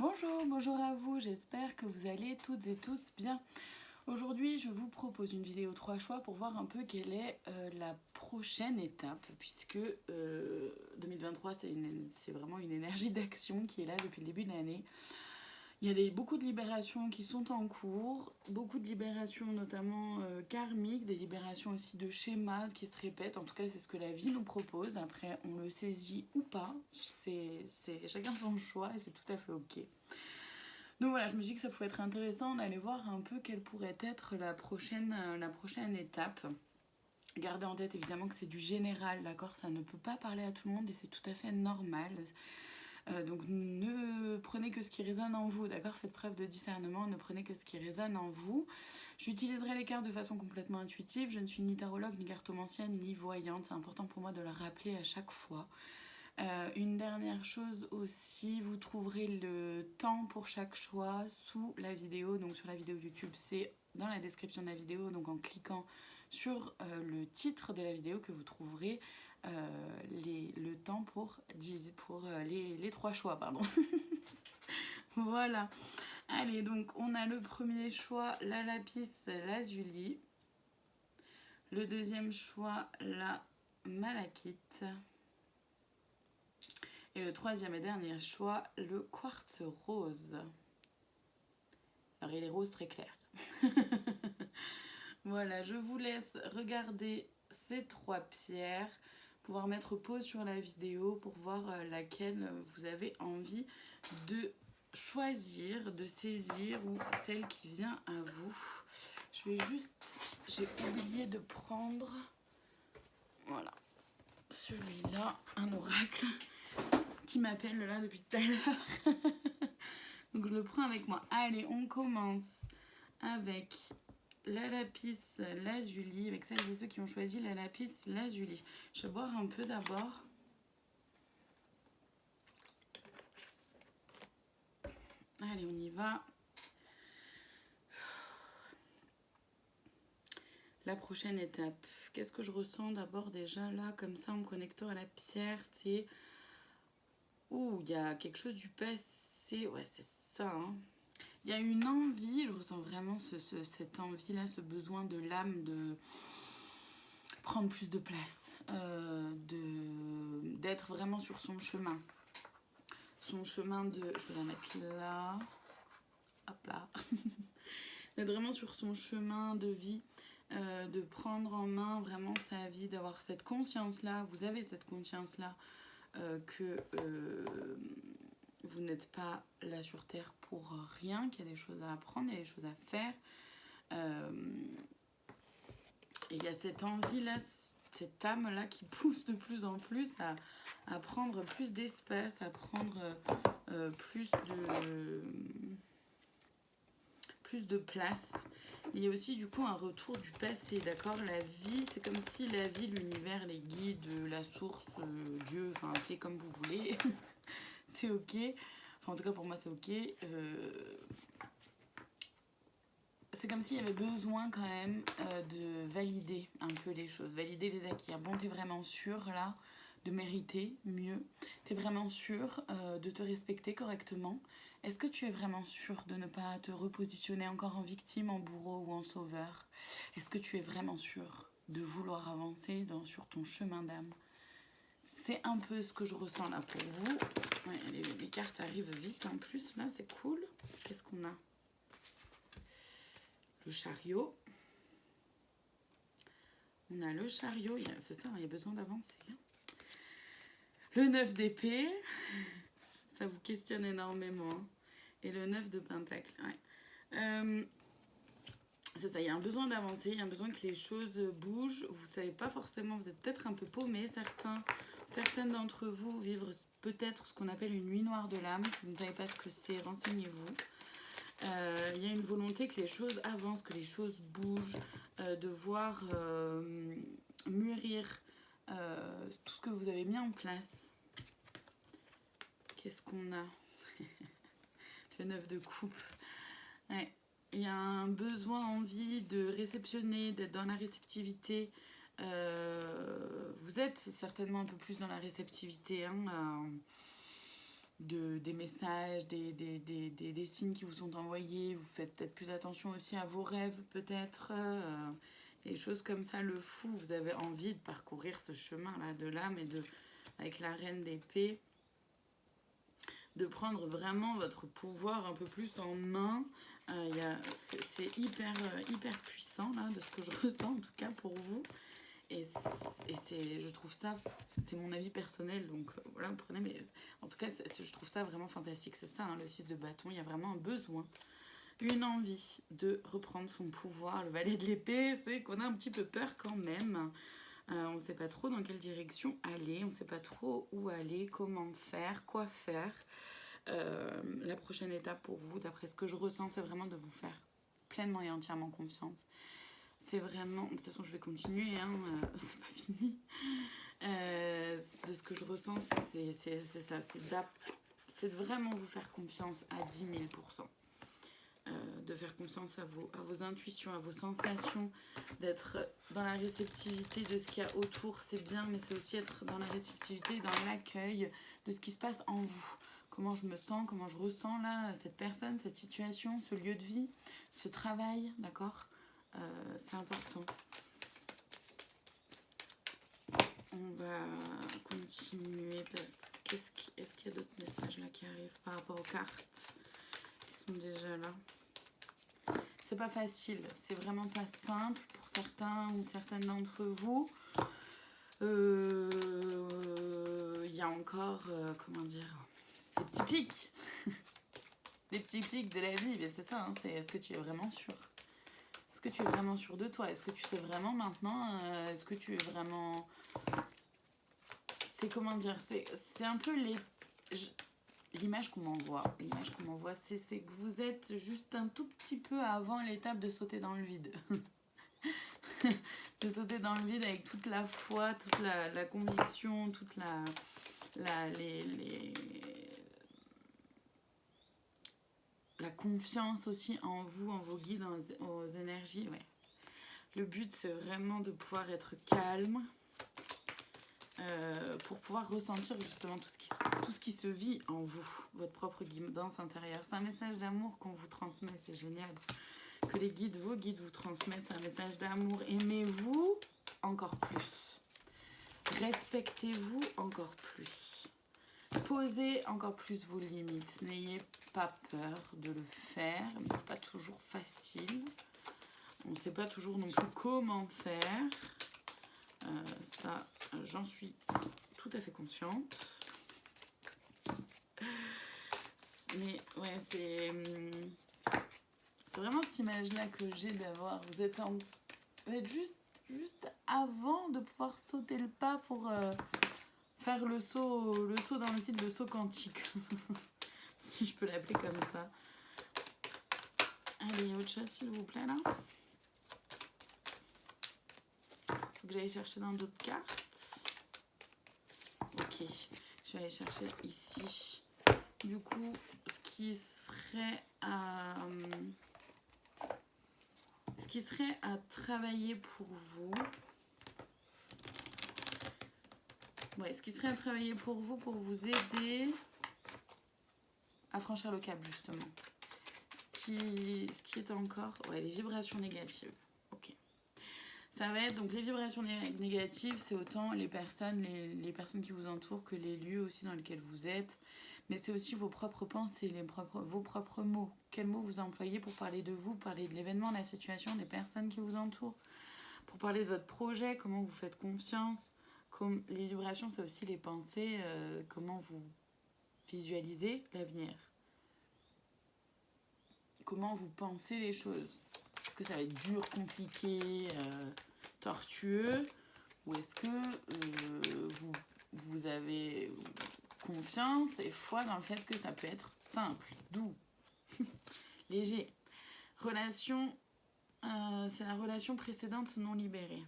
Bonjour, bonjour à vous, j'espère que vous allez toutes et tous bien. Aujourd'hui, je vous propose une vidéo 3 choix pour voir un peu quelle est la prochaine étape, puisque 2023, c'est vraiment une énergie d'action qui est là depuis le début de l'année. Il y a beaucoup de libérations qui sont en cours, beaucoup de libérations notamment karmiques, des libérations aussi de schémas qui se répètent. En tout cas, c'est ce que la vie nous propose. Après, on le saisit ou pas. C'est chacun son choix et c'est tout à fait ok. Donc voilà, je me suis dit que ça pouvait être intéressant d'aller voir un peu quelle pourrait être la prochaine étape. Gardez en tête évidemment que c'est du général, d'accord? Ça ne peut pas parler à tout le monde et c'est tout à fait normal. Donc ne prenez que ce qui résonne en vous, d'accord? Faites preuve de discernement, ne prenez que ce qui résonne en vous. J'utiliserai les cartes de façon complètement intuitive. Je ne suis ni tarologue, ni cartomancienne, ni voyante. C'est important pour moi de le rappeler à chaque fois. Une dernière chose aussi, vous trouverez le temps pour chaque choix sous la vidéo. Donc sur la vidéo YouTube, c'est dans la description de la vidéo. Donc en cliquant sur le titre de la vidéo que vous trouverez le temps pour les 3 choix. Pardon. Voilà. Allez, donc on a le premier choix, la lapis lazuli. Le deuxième choix, la malachite. Et le troisième et dernier choix, le quartz rose. Alors il est rose très clair. Voilà, je vous laisse regarder ces 3 pierres, pouvoir mettre pause sur la vidéo pour voir laquelle vous avez envie de choisir, de saisir ou celle qui vient à vous. J'ai oublié de prendre, voilà, celui-là, un oracle qui m'appelle là depuis tout à l'heure. Donc je le prends avec moi. Allez, on commence avec la lapis lazuli, avec celles et ceux qui ont choisi la lapis lazuli. Je vais boire un peu d'abord. Allez, on y va. La prochaine étape. Qu'est-ce que je ressens d'abord déjà là, comme ça, en me connectant à la pierre? C'est... Ouh, il y a quelque chose du passé. Ouais, c'est ça, hein. Il y a une envie, je ressens vraiment cette envie-là, ce besoin de l'âme de prendre plus de place, d'être vraiment sur son chemin. Son chemin de... Je vais la mettre là. Hop là. D'être vraiment sur son chemin de vie, de prendre en main vraiment sa vie, d'avoir cette conscience-là. Vous avez cette conscience-là que... vous n'êtes pas là sur Terre pour rien, qu'il y a des choses à apprendre, il y a des choses à faire. Et il y a cette envie-là, cette âme-là qui pousse de plus en plus à prendre plus d'espace, à prendre plus de place. Il y a aussi du coup un retour du passé, d'accord? La vie, c'est comme si la vie, l'univers, les guides, la source, Dieu, enfin appelez comme vous voulez, c'est ok. Enfin en tout cas pour moi c'est ok. C'est comme s'il y avait besoin quand même de valider un peu les choses, valider les acquis. Bon, t'es vraiment sûr là de mériter mieux? T'es vraiment sûr de te respecter correctement? Est-ce que tu es vraiment sûr de ne pas te repositionner encore en victime, en bourreau ou en sauveur? Est-ce que tu es vraiment sûr de vouloir avancer sur ton chemin d'âme? C'est un peu ce que je ressens là pour vous. Ouais, les cartes arrivent vite en plus, là, c'est cool. Qu'est-ce qu'on a? Le chariot. On a le chariot, c'est ça, il y a besoin d'avancer. Le 9 d'épée, ça vous questionne énormément. Et le 9 de pentacle, ouais. C'est ça, il y a un besoin d'avancer, il y a un besoin que les choses bougent. Vous ne savez pas forcément, vous êtes peut-être un peu paumés. Certaines d'entre vous vivent peut-être ce qu'on appelle une nuit noire de l'âme. Si vous ne savez pas ce que c'est, renseignez-vous. Il y a une volonté que les choses avancent, que les choses bougent, de voir mûrir tout ce que vous avez mis en place. Qu'est-ce qu'on a? Le 9 de coupe. Ouais. Il y a un besoin, envie de réceptionner, d'être dans la réceptivité. Vous êtes certainement un peu plus dans la réceptivité, hein, des messages, des signes qui vous sont envoyés. Vous faites peut-être plus attention aussi à vos rêves, peut-être. Des choses comme ça, le fou. Vous avez envie de parcourir ce chemin-là de l'âme et avec la reine d'épée, de prendre vraiment votre pouvoir un peu plus en main. C'est hyper puissant, là, de ce que je ressens, en tout cas, pour vous. Et je trouve ça, c'est mon avis personnel, donc voilà, vous prenez, mais en tout cas, je trouve ça vraiment fantastique. C'est ça, hein, le 6 de bâton, il y a vraiment un besoin, une envie de reprendre son pouvoir. Le valet de l'épée, c'est qu'on a un petit peu peur quand même. On ne sait pas trop dans quelle direction aller, on ne sait pas trop où aller, comment faire, quoi faire. La prochaine étape pour vous, d'après ce que je ressens, c'est vraiment de vous faire pleinement et entièrement confiance. C'est vraiment... De toute façon, je vais continuer, hein, c'est pas fini. De ce que je ressens, c'est ça. C'est de vraiment vous faire confiance à 10 000%. De faire confiance à vos intuitions, à vos sensations, d'être dans la réceptivité de ce qu'il y a autour, c'est bien, mais c'est aussi être dans la réceptivité, dans l'accueil de ce qui se passe en vous. Comment je me sens, comment je ressens là, cette personne, cette situation, ce lieu de vie, ce travail, d'accord ? C'est important. On va continuer parce est-ce qu'il y a d'autres messages là qui arrivent par rapport aux cartes qui sont déjà là? C'est pas facile, c'est vraiment pas simple pour certains ou certaines d'entre vous. Il y a encore, comment dire, des petits pics. Des petits pics de la vie, mais c'est ça, hein, c'est est-ce que tu es vraiment sûr? Est-ce que tu es vraiment sûr de toi? Est-ce que tu sais vraiment maintenant? Est-ce que tu es vraiment... C'est comment dire? C'est un peu l'image qu'on m'envoie. L'image qu'on m'envoie, c'est que vous êtes juste un tout petit peu avant l'étape de sauter dans le vide. De sauter dans le vide avec toute la foi, toute la conviction, toute la confiance aussi en vous, en vos guides, aux énergies. Ouais. Le but, c'est vraiment de pouvoir être calme pour pouvoir ressentir justement tout ce qui se vit en vous, votre propre guidance intérieure. C'est un message d'amour qu'on vous transmet, c'est génial. Que vos guides vous transmettent, c'est un message d'amour. Aimez-vous encore plus. Respectez-vous encore plus. Posez encore plus vos limites. N'ayez pas peur de le faire, mais c'est pas toujours facile. On ne sait pas toujours non plus comment faire. Ça, j'en suis tout à fait consciente. Mais ouais, c'est vraiment cette image-là que j'ai d'avoir. Vous êtes juste avant de pouvoir sauter le pas pour faire le saut dans le vide, le saut quantique. Si je peux l'appeler comme ça. Allez, il y a autre chose, s'il vous plaît, là. Faut que j'aille chercher dans d'autres cartes. Ok, je vais aller chercher ici. Du coup, ce qui serait à travailler pour vous. Ouais, ce qui serait à travailler pour vous aider à franchir le cap, justement. Ce qui est encore... Ouais, les vibrations négatives. Ok. Ça va être... Donc, les vibrations négatives, c'est autant les personnes qui vous entourent que les lieux aussi dans lesquels vous êtes. Mais c'est aussi vos propres pensées, vos propres mots. Quels mots vous employez pour parler de vous, parler de l'événement, de la situation, des personnes qui vous entourent. Pour parler de votre projet, comment vous faites confiance. Les vibrations, c'est aussi les pensées, comment vous visualisez l'avenir. Comment vous pensez les choses. Est-ce que ça va être dur, compliqué, tortueux? Ou est-ce que vous avez confiance et foi dans le fait que ça peut être simple, doux, léger? Relation, c'est la relation précédente non libérée.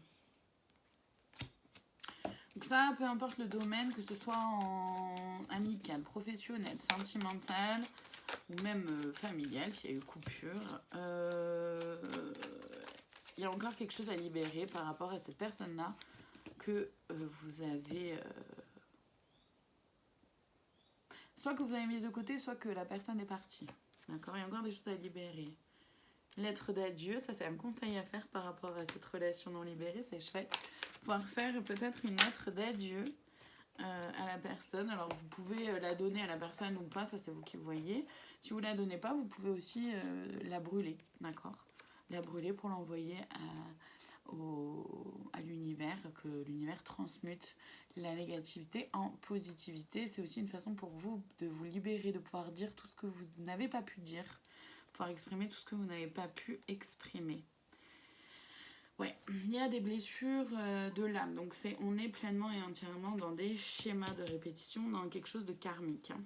Donc ça, peu importe le domaine, que ce soit en amical, professionnel, sentimental ou même familial, s'il y a eu coupure, il y a encore quelque chose à libérer par rapport à cette personne-là que vous avez soit que vous avez mis de côté, soit que la personne est partie. D'accord? Il y a encore des choses à libérer. Lettre d'adieu, ça c'est un conseil à faire par rapport à cette relation non libérée, c'est chouette. Pouvoir faire peut-être une lettre d'adieu à la personne. Alors vous pouvez la donner à la personne ou pas, ça c'est vous qui voyez. Si vous la donnez pas, vous pouvez aussi la brûler, d'accord? La brûler pour l'envoyer à l'univers, que l'univers transmute la négativité en positivité. C'est aussi une façon pour vous de vous libérer, de pouvoir dire tout ce que vous n'avez pas pu dire, pouvoir exprimer tout ce que vous n'avez pas pu exprimer. Ouais, il y a des blessures de l'âme, donc on est pleinement et entièrement dans des schémas de répétition, dans quelque chose de karmique, hein,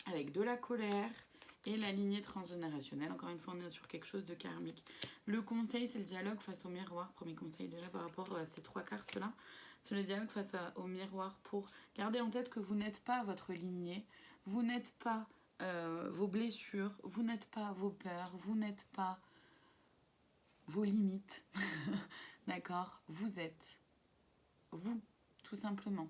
avec de la colère et la lignée transgénérationnelle. Encore une fois, on est sur quelque chose de karmique. Le conseil, c'est le dialogue face au miroir. Premier conseil déjà par rapport à ces 3 cartes-là, c'est le dialogue face au miroir pour garder en tête que vous n'êtes pas votre lignée, vous n'êtes pas vos blessures, vous n'êtes pas vos peurs, vous n'êtes pas vos limites, d'accord? Vous êtes vous, tout simplement.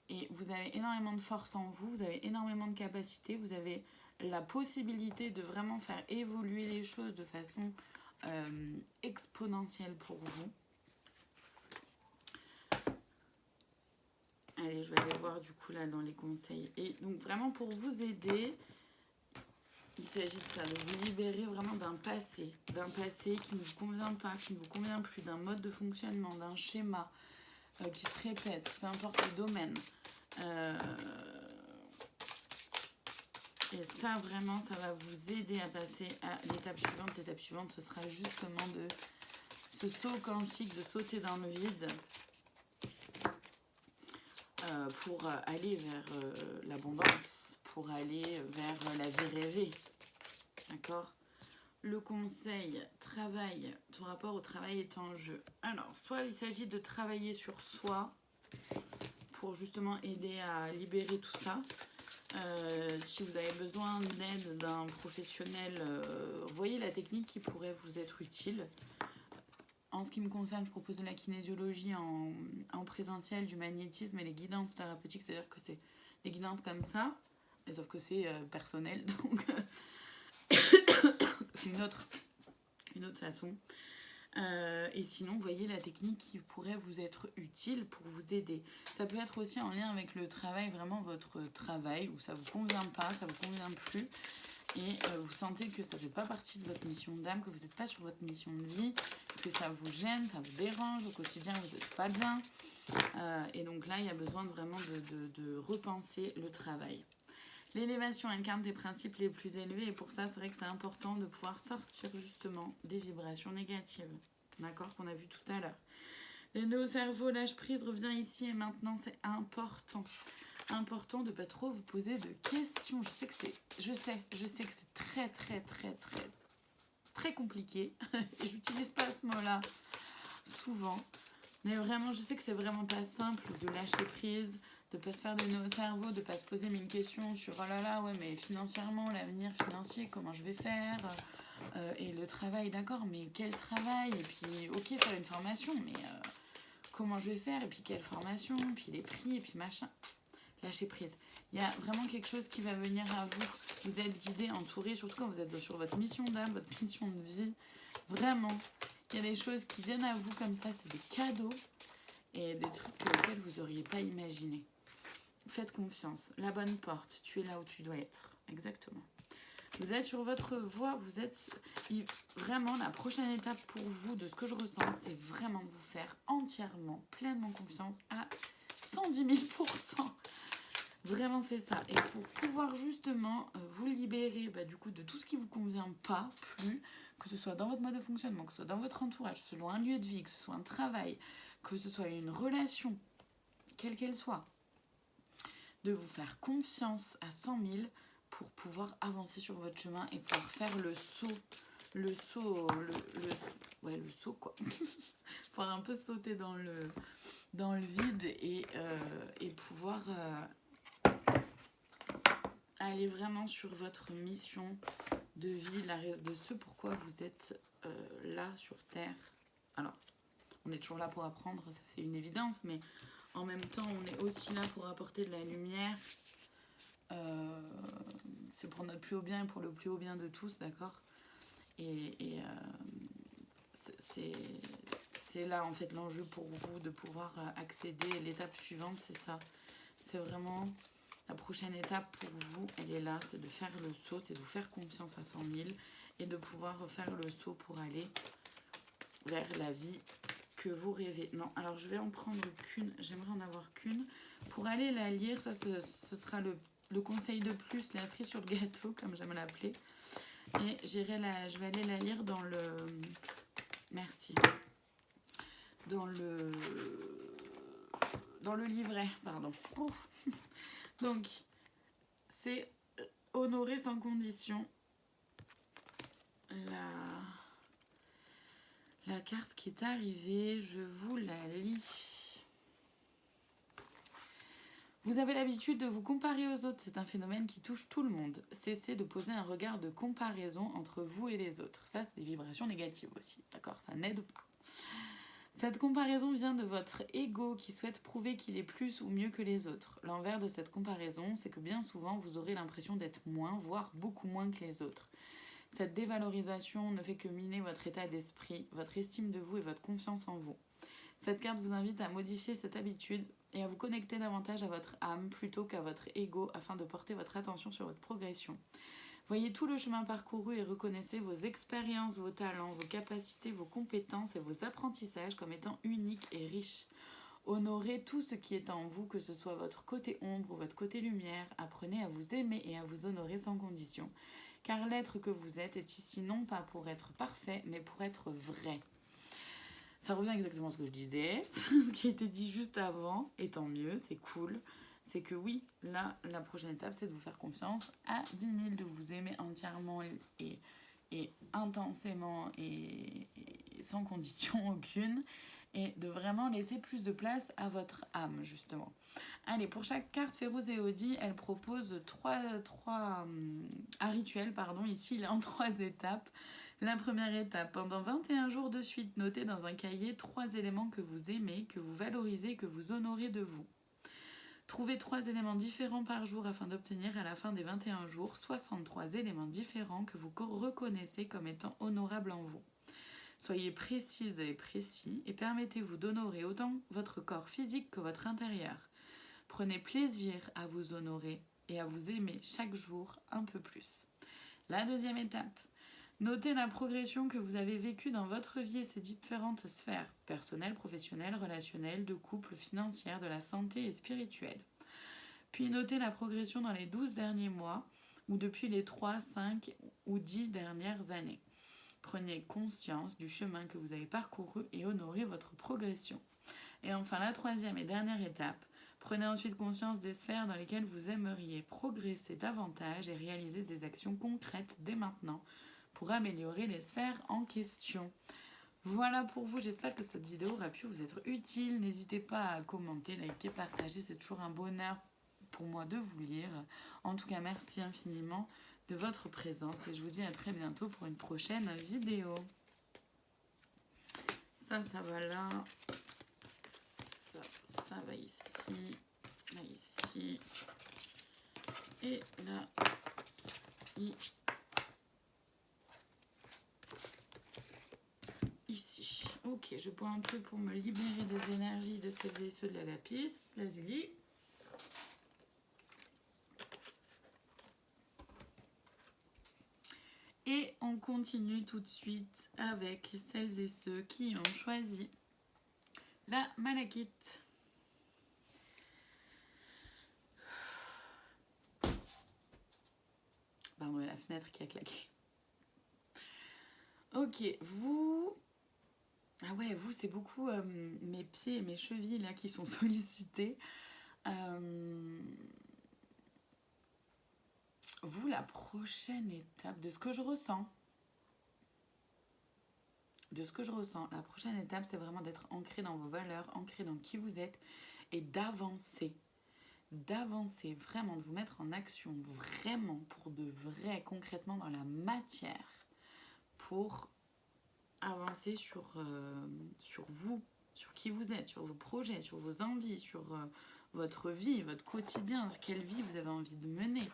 Et vous avez énormément de force en vous, vous avez énormément de capacité, vous avez la possibilité de vraiment faire évoluer les choses de façon exponentielle pour vous. Allez, je vais aller voir du coup là dans les conseils. Et donc vraiment pour vous aider, il s'agit de ça, de vous libérer vraiment d'un passé qui ne vous convient pas, qui ne vous convient plus, d'un mode de fonctionnement, d'un schéma qui se répète, peu importe le domaine. Et ça, vraiment, ça va vous aider à passer à l'étape suivante. L'étape suivante, ce sera justement de ce saut quantique, de sauter dans le vide pour aller vers l'abondance, pour aller vers la vie rêvée. D'accord? Le conseil, travail, ton rapport au travail est en jeu. Alors, soit il s'agit de travailler sur soi pour justement aider à libérer tout ça. Si vous avez besoin d'aide d'un professionnel, voyez la technique qui pourrait vous être utile. En ce qui me concerne, je propose de la kinésiologie en présentiel, du magnétisme et les guidances thérapeutiques, c'est-à-dire que c'est des guidances comme ça, sauf que c'est personnel, donc c'est une autre façon. Et sinon, voyez la technique qui pourrait vous être utile pour vous aider. Ça peut être aussi en lien avec le travail, vraiment votre travail, où ça ne vous convient pas, ça ne vous convient plus, et vous sentez que ça ne fait pas partie de votre mission d'âme, que vous n'êtes pas sur votre mission de vie, que ça vous gêne, ça vous dérange, au quotidien vous n'êtes pas bien. Et donc là, il y a besoin vraiment de repenser le travail. L'élévation incarne tes principes les plus élevés et pour ça, c'est vrai que c'est important de pouvoir sortir justement des vibrations négatives, d'accord, qu'on a vu tout à l'heure. Le néo-cerveau, lâche prise, revient ici et maintenant, c'est important. Important de ne pas trop vous poser de questions. Je sais que c'est très, très, très, très, très compliqué et j'utilise pas ce mot-là souvent. Mais vraiment, je sais que c'est vraiment pas simple de lâcher prise, de pas se faire des nœuds au cerveau, de pas se poser mille questions sur oh là là, ouais, mais financièrement, l'avenir financier, comment je vais faire et le travail, d'accord, mais quel travail? Et puis, ok, faire une formation, mais comment je vais faire? Et puis, quelle formation? Et puis, les prix, et puis machin. Lâcher prise. Il y a vraiment quelque chose qui va venir à vous. Vous êtes guidé, entouré, surtout quand vous êtes sur votre mission d'âme, votre mission de vie. Vraiment, il y a des choses qui viennent à vous comme ça, c'est des cadeaux et des trucs auxquels vous n'auriez pas imaginé. Faites confiance. La bonne porte, tu es là où tu dois être. Exactement. Vous êtes sur votre voie, vous êtes... Vraiment, la prochaine étape pour vous, de ce que je ressens, c'est vraiment de vous faire entièrement, pleinement confiance à 110 000%. Vraiment, c'est ça. Et pour pouvoir justement vous libérer du coup de tout ce qui ne vous convient pas plus, que ce soit dans votre mode de fonctionnement, que ce soit dans votre entourage, que ce soit un lieu de vie, que ce soit un travail, que ce soit une relation, quelle qu'elle soit, de vous faire confiance à 100 000 pour pouvoir avancer sur votre chemin et pouvoir faire le saut quoi. Pouvoir un peu sauter dans le vide et pouvoir aller vraiment sur votre mission de vie, de ce pourquoi vous êtes là sur Terre. Alors, on est toujours là pour apprendre, ça c'est une évidence, mais en même temps, on est aussi là pour apporter de la lumière c'est pour notre plus haut bien et pour le plus haut bien de tous, d'accord? Et c'est là en fait l'enjeu pour vous de pouvoir accéder. L'étape suivante, c'est ça. C'est vraiment la prochaine étape pour vous, elle est là, c'est de faire le saut, c'est de vous faire confiance à 100 000 et de pouvoir faire le saut pour aller vers la vie que vous rêvez. Non, alors je vais en prendre qu'une, j'aimerais en avoir qu'une. Pour aller la lire, ça ce sera le conseil de plus, la cerise sur le gâteau, comme j'aime l'appeler. Et je vais aller la lire dans le... Merci. Dans le livret, pardon. Oh. Donc, c'est honorer sans condition. La carte qui est arrivée, je vous la lis. Vous avez l'habitude de vous comparer aux autres, c'est un phénomène qui touche tout le monde. Cessez de poser un regard de comparaison entre vous et les autres. Ça, c'est des vibrations négatives aussi, d'accord? Ça n'aide pas. Cette comparaison vient de votre ego qui souhaite prouver qu'il est plus ou mieux que les autres. L'envers de cette comparaison, c'est que bien souvent, vous aurez l'impression d'être moins, voire beaucoup moins que les autres. Cette dévalorisation ne fait que miner votre état d'esprit, votre estime de vous et votre confiance en vous. Cette carte vous invite à modifier cette habitude et à vous connecter davantage à votre âme plutôt qu'à votre ego afin de porter votre attention sur votre progression. Voyez tout le chemin parcouru et reconnaissez vos expériences, vos talents, vos capacités, vos compétences et vos apprentissages comme étant uniques et riches. Honorez tout ce qui est en vous, que ce soit votre côté ombre ou votre côté lumière. Apprenez à vous aimer et à vous honorer sans condition. Car l'être que vous êtes est ici non pas pour être parfait, mais pour être vrai. Ça revient exactement à ce que je disais, ce qui a été dit juste avant, et tant mieux, c'est cool. C'est que oui, là, la prochaine étape, c'est de vous faire confiance à 10 000, de vous aimer entièrement et intensément et sans condition aucune, et de vraiment laisser plus de place à votre âme, justement. Allez, pour chaque carte, Férouz et Audi, elle propose un rituel, pardon. Ici, il est en 3 étapes. La première étape, pendant 21 jours de suite, notez dans un cahier 3 éléments que vous aimez, que vous valorisez et que vous honorez de vous. Trouvez 3 éléments différents par jour afin d'obtenir à la fin des 21 jours 63 éléments différents que vous reconnaissez comme étant honorables en vous. Soyez précise et précis et permettez-vous d'honorer autant votre corps physique que votre intérieur. Prenez plaisir à vous honorer et à vous aimer chaque jour un peu plus. La deuxième étape, notez la progression que vous avez vécue dans votre vie et ses différentes sphères, personnelles, professionnelles, relationnelles, de couple, financières, de la santé et spirituelle. Puis notez la progression dans les 12 derniers mois ou depuis les 3, 5 ou 10 dernières années. Prenez conscience du chemin que vous avez parcouru et honorez votre progression. Et enfin, la troisième et dernière étape, prenez ensuite conscience des sphères dans lesquelles vous aimeriez progresser davantage et réaliser des actions concrètes dès maintenant pour améliorer les sphères en question. Voilà pour vous, j'espère que cette vidéo aura pu vous être utile. N'hésitez pas à commenter, liker, partager, c'est toujours un bonheur pour moi de vous lire. En tout cas, merci infiniment de votre présence et je vous dis à très bientôt pour une prochaine vidéo. Ça va là. Ça va ici. Là, ici. Et là, ici. Ok, je bois un peu pour me libérer des énergies de celles et ceux de la lapis lazuli. Et on continue tout de suite avec celles et ceux qui ont choisi la malachite. Pardon, la fenêtre qui a claqué. Ok, vous... Ah ouais, vous, c'est beaucoup mes pieds et mes chevilles là qui sont sollicités. Vous, la prochaine étape, de ce que je ressens, la prochaine étape, c'est vraiment d'être ancré dans vos valeurs, ancré dans qui vous êtes et d'avancer vraiment, de vous mettre en action vraiment pour de vrai, concrètement dans la matière, pour avancer sur vous, sur qui vous êtes, sur vos projets, sur vos envies, sur votre vie, votre quotidien. Quelle vie vous avez envie de mener?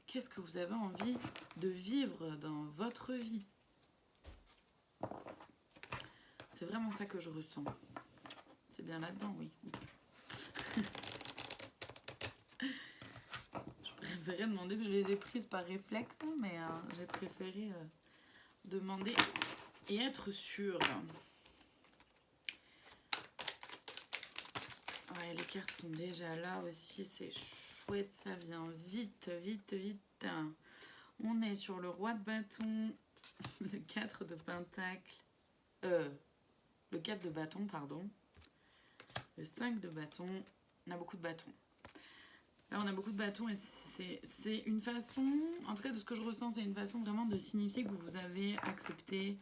Qu'est-ce que vous avez envie de vivre dans votre vie? C'est vraiment ça que je ressens. C'est bien là-dedans, oui. Je préférais demander, je les ai prises par réflexe, mais j'ai préféré demander et être sûre. Ouais, les cartes sont déjà là aussi, c'est chouette, ça vient vite, vite, vite. On est sur le roi de bâton, le 4 de pentacle, le 4 de bâton, pardon, le 5 de bâton, on a beaucoup de bâtons. Là, on a beaucoup de bâtons et c'est une façon, en tout cas de ce que je ressens, c'est une façon vraiment de signifier que vous avez accepté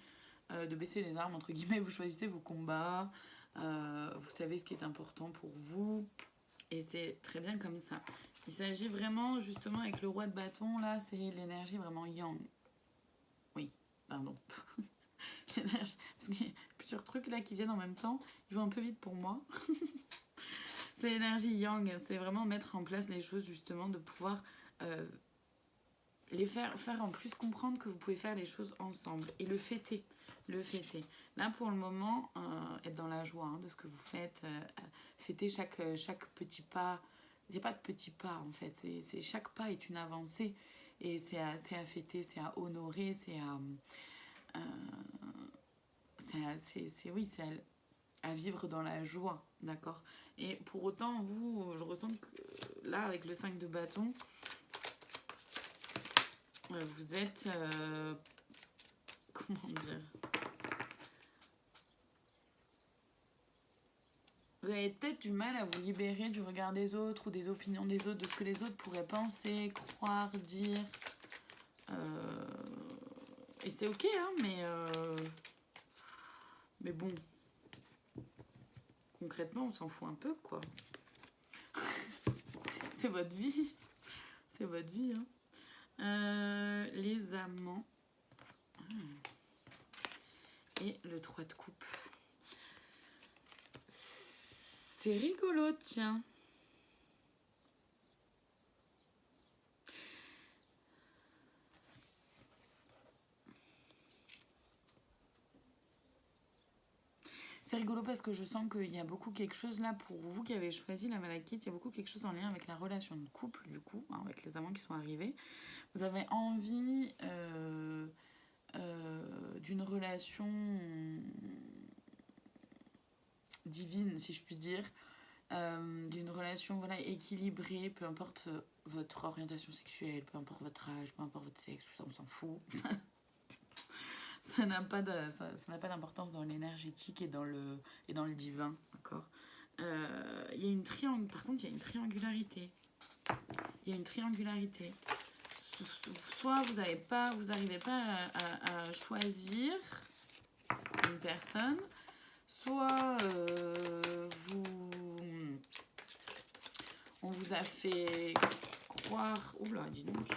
de baisser les armes, entre guillemets, vous choisissez vos combats, vous savez ce qui est important pour vous et c'est très bien comme ça. Il s'agit vraiment, justement, avec le roi de bâton, là, c'est l'énergie vraiment yang. Oui, pardon. L'énergie, parce qu'il y a plusieurs trucs là qui viennent en même temps, ils vont un peu vite pour moi. C'est l'énergie yang, c'est vraiment mettre en place les choses, justement, de pouvoir les faire en plus comprendre que vous pouvez faire les choses ensemble et le fêter. Là, pour le moment, être dans la joie de ce que vous faites, fêter chaque petit pas. Il n'y a pas de petits pas, en fait. Chaque pas est une avancée et c'est à fêter, c'est à honorer, c'est à vivre dans la joie, d'accord? Et pour autant, vous, je ressens que là, avec le 5 de bâton, vous êtes... comment dire? Vous avez peut-être du mal à vous libérer du regard des autres ou des opinions des autres, de ce que les autres pourraient penser, croire, dire. Et c'est ok, hein, mais bon... Concrètement, on s'en fout un peu, quoi. C'est votre vie. C'est votre vie, hein. Les amants. Et le 3 de coupe. C'est rigolo, tiens. C'est rigolo parce que je sens qu'il y a beaucoup quelque chose là pour vous qui avez choisi la malachite. Il y a beaucoup quelque chose en lien avec la relation de couple, du coup, hein, avec les amants qui sont arrivés. Vous avez envie d'une relation divine, si je puis dire. D'une relation voilà, équilibrée, peu importe votre orientation sexuelle, peu importe votre âge, peu importe votre sexe, tout ça, on s'en fout. Ça n'a pas d'importance dans l'énergétique et dans le divin, d'accord. Il y a une par contre, il y a une triangularité. Soit vous n'arrivez pas à choisir une personne, soit on vous a fait croire... Oula, dis donc.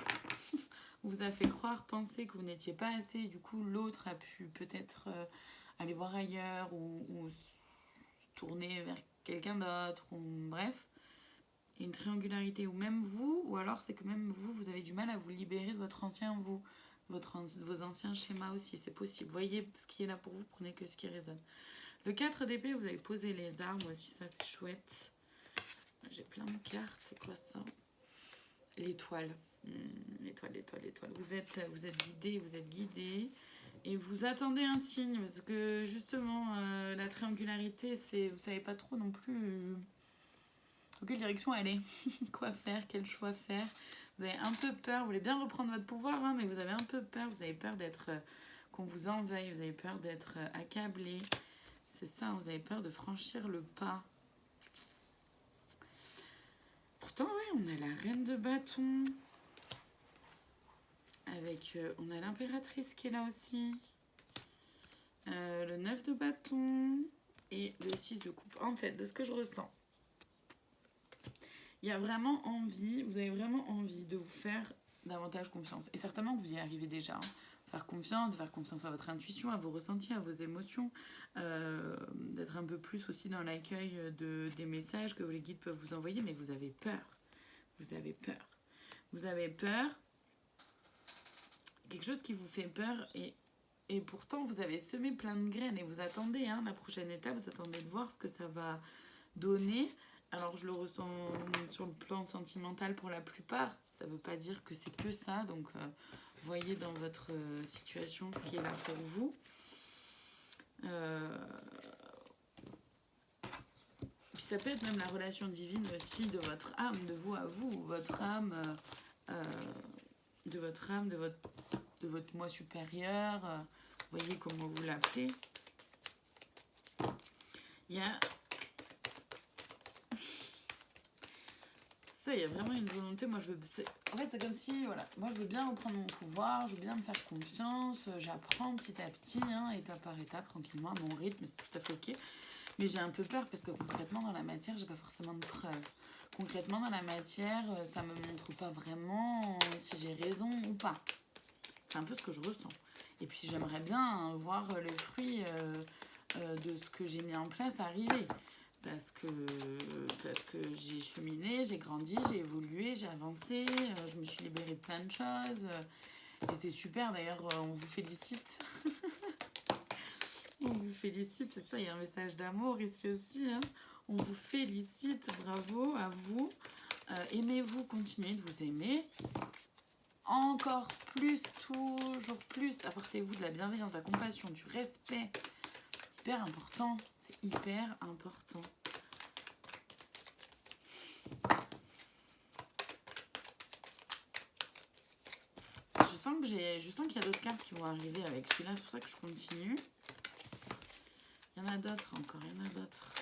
On vous a fait croire, penser que vous n'étiez pas assez. Du coup, l'autre a pu peut-être aller voir ailleurs ou tourner vers quelqu'un d'autre. Bref, il y a une triangularité. Ou même vous, ou alors c'est que même vous avez du mal à vous libérer de votre ancien vous. De vos anciens schémas aussi, c'est possible. Voyez ce qui est là pour vous, prenez que ce qui résonne. Le 4 d'épée, vous avez posé les armes aussi, ça c'est chouette. J'ai plein de cartes, c'est quoi ça? L'étoile. L'étoile. Vous êtes guidé et vous attendez un signe parce que justement la triangularité, vous savez pas trop non plus dans quelle direction aller, quoi faire, quel choix faire. Vous avez un peu peur, vous voulez bien reprendre votre pouvoir, hein, mais vous avez un peu peur, vous avez peur d'être qu'on vous envahisse, vous avez peur d'être accablé. C'est ça, vous avez peur de franchir le pas. Pourtant, oui, on a la reine de bâton. On a l'impératrice qui est là aussi. Le 9 de bâton. Et le 6 de coupe. En fait, de ce que je ressens. Il y a vraiment envie, vous avez vraiment envie de vous faire davantage confiance. Et certainement que vous y arrivez déjà. Hein. faire confiance à votre intuition, à vos ressentis, à vos émotions, d'être un peu plus aussi dans l'accueil des messages que les guides peuvent vous envoyer, mais vous avez peur. Vous avez peur. Vous avez peur. Quelque chose qui vous fait peur et pourtant vous avez semé plein de graines et vous attendez la prochaine étape, vous attendez de voir ce que ça va donner. Alors je le ressens sur le plan sentimental pour la plupart, ça veut pas dire que c'est que ça, donc voyez dans votre situation ce qui est là pour vous. Puis ça peut être même la relation divine aussi de votre âme, de vous à vous, votre âme, de votre moi supérieur, voyez comment vous l'appelez. Il y a ça, il y a vraiment une volonté. Moi, en fait, c'est comme si, voilà, moi, je veux bien reprendre mon pouvoir, je veux bien me faire confiance, j'apprends petit à petit, étape par étape, tranquillement, à mon rythme, c'est tout à fait ok. Mais j'ai un peu peur parce que concrètement, dans la matière, j'ai pas forcément de preuves. Concrètement, dans la matière, ça me montre pas vraiment si j'ai raison ou pas. C'est un peu ce que je ressens. Et puis, j'aimerais bien voir les fruits de ce que j'ai mis en place arriver. Parce que j'ai cheminé, j'ai grandi, j'ai évolué, j'ai avancé, je me suis libérée de plein de choses. Et c'est super, d'ailleurs, on vous félicite. On vous félicite, c'est ça, il y a un message d'amour ici aussi. On vous félicite, bravo à vous. Aimez-vous, continuez de vous aimer. Encore plus, toujours plus. Apportez-vous de la bienveillance, de la compassion, du respect. Hyper important. C'est hyper important. Je sens qu'il y a d'autres cartes qui vont arriver avec celui-là. C'est pour ça que je continue. Il y en a d'autres encore. Il y en a d'autres.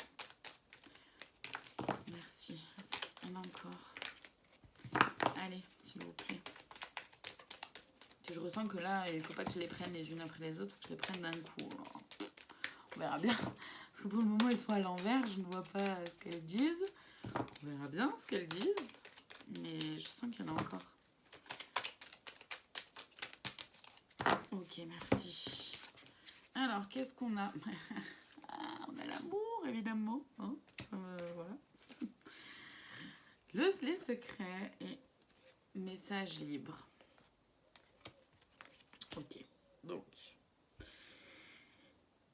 Merci. Il y en a encore. Allez, s'il vous plaît. Je ressens que là, il ne faut pas que je les prenne les unes après les autres. Il faut que je les prenne d'un coup. Alors, on verra bien. Parce que pour le moment, elles sont à l'envers. Je ne vois pas ce qu'elles disent. On verra bien ce qu'elles disent. Mais je sens qu'il y en a encore. Ok, merci. Alors, qu'est-ce qu'on a? On a l'amour, évidemment. Voilà. Les secrets et message libre. Ok, donc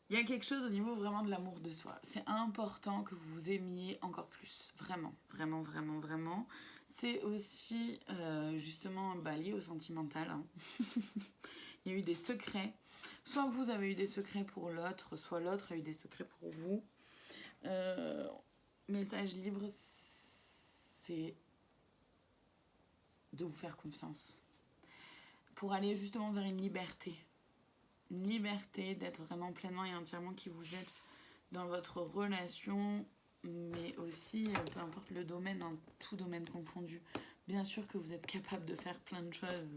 il y a quelque chose au niveau vraiment de l'amour de soi. C'est important que vous vous aimiez encore plus. Vraiment, vraiment, vraiment, vraiment. C'est aussi justement lié au sentimental. Il y a eu des secrets. Soit vous avez eu des secrets pour l'autre, soit l'autre a eu des secrets pour vous. Message libre, c'est de vous faire confiance. Pour aller justement vers une liberté. Une liberté d'être vraiment pleinement et entièrement qui vous êtes dans votre relation, mais aussi, peu importe le domaine, en tout domaine confondu. Bien sûr que vous êtes capable de faire plein de choses.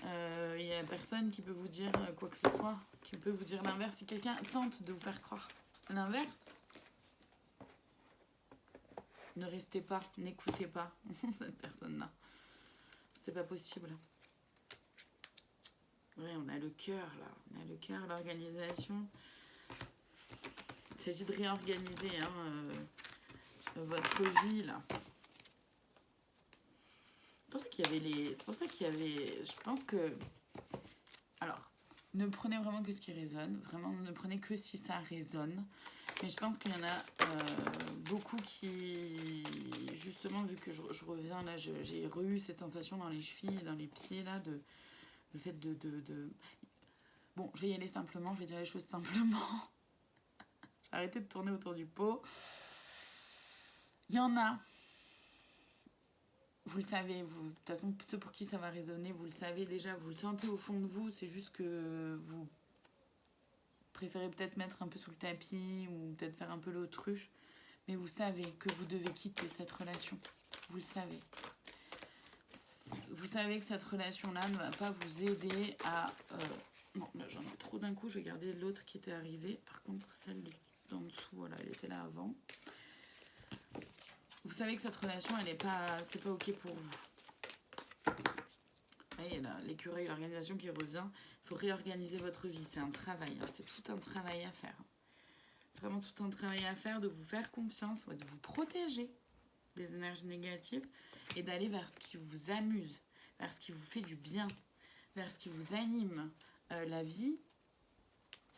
Il n'y a personne qui peut vous dire quoi que ce soit, qui peut vous dire l'inverse. Si quelqu'un tente de vous faire croire l'inverse, ne restez pas, n'écoutez pas cette personne-là. C'est pas possible. Ouais, on a le cœur là, on a le cœur, l'organisation. Il s'agit de réorganiser votre vie là. C'est pour ça qu'il y avait. Je pense que. Alors, ne prenez vraiment que ce qui résonne. Vraiment, ne prenez que si ça résonne. Mais je pense qu'il y en a beaucoup qui. Justement, vu que je reviens là, j'ai eu cette sensation dans les chevilles, dans les pieds là, le fait de. Bon, je vais y aller simplement, je vais dire les choses simplement. Arrêtez de tourner autour du pot. Il y en a. Vous le savez, vous, de toute façon, ceux pour qui ça va résonner, vous le savez déjà, vous le sentez au fond de vous, c'est juste que vous préférez peut-être mettre un peu sous le tapis ou peut-être faire un peu l'autruche, mais vous savez que vous devez quitter cette relation. Vous le savez. Vous savez que cette relation-là ne va pas vous aider à... Non, là j'en ai trop d'un coup, je vais garder l'autre qui était arrivée. Par contre, celle d'en dessous, voilà, elle était là avant. Vous savez que cette relation, c'est pas ok pour vous. ça y est, là, l'écureuil, l'organisation qui revient. Il faut réorganiser votre vie. C'est un travail. Hein. C'est tout un travail à faire. C'est vraiment tout un travail à faire, de vous faire confiance, de vous protéger des énergies négatives et d'aller vers ce qui vous amuse, vers ce qui vous fait du bien, vers ce qui vous anime. La vie,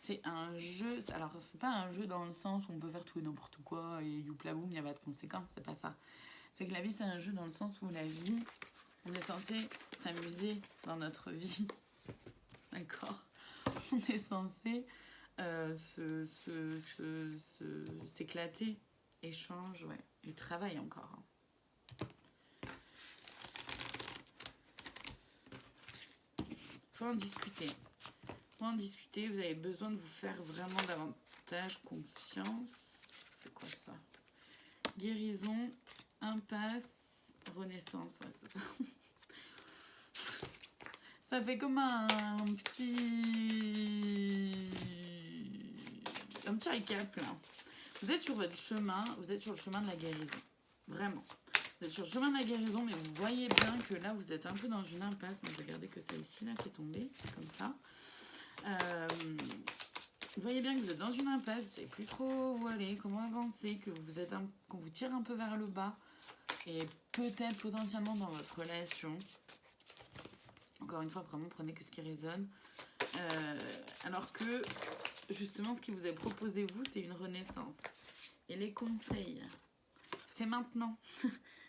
c'est un jeu. Alors, c'est pas un jeu dans le sens où on peut faire tout et n'importe quoi et youpla boum, il n'y a pas de conséquences. C'est pas ça. C'est que la vie, c'est un jeu dans le sens où la vie, on est censé s'amuser dans notre vie. D'accord? On est censé s'éclater, échange, ouais, et travail encore. Faut en discuter. Faut en discuter. Vous avez besoin de vous faire vraiment davantage confiance. C'est quoi ça? Guérison, impasse, renaissance. Ouais, c'est ça. Ça fait comme un petit récap là. Vous êtes sur votre chemin, vous êtes sur le chemin de la guérison. Vraiment. Vous êtes sur le chemin de la guérison, mais vous voyez bien que là, vous êtes un peu dans une impasse. Donc, je vais regarder que celle-ci là qui est tombée, comme ça. Vous voyez bien que vous êtes dans une impasse, vous ne savez plus trop où aller, comment avancer, qu'on vous tire un peu vers le bas. Et peut-être potentiellement dans votre relation. Encore une fois, vraiment, prenez que ce qui résonne. Alors que, justement, ce qui vous est proposé, vous, c'est une renaissance. Et les conseils, c'est maintenant.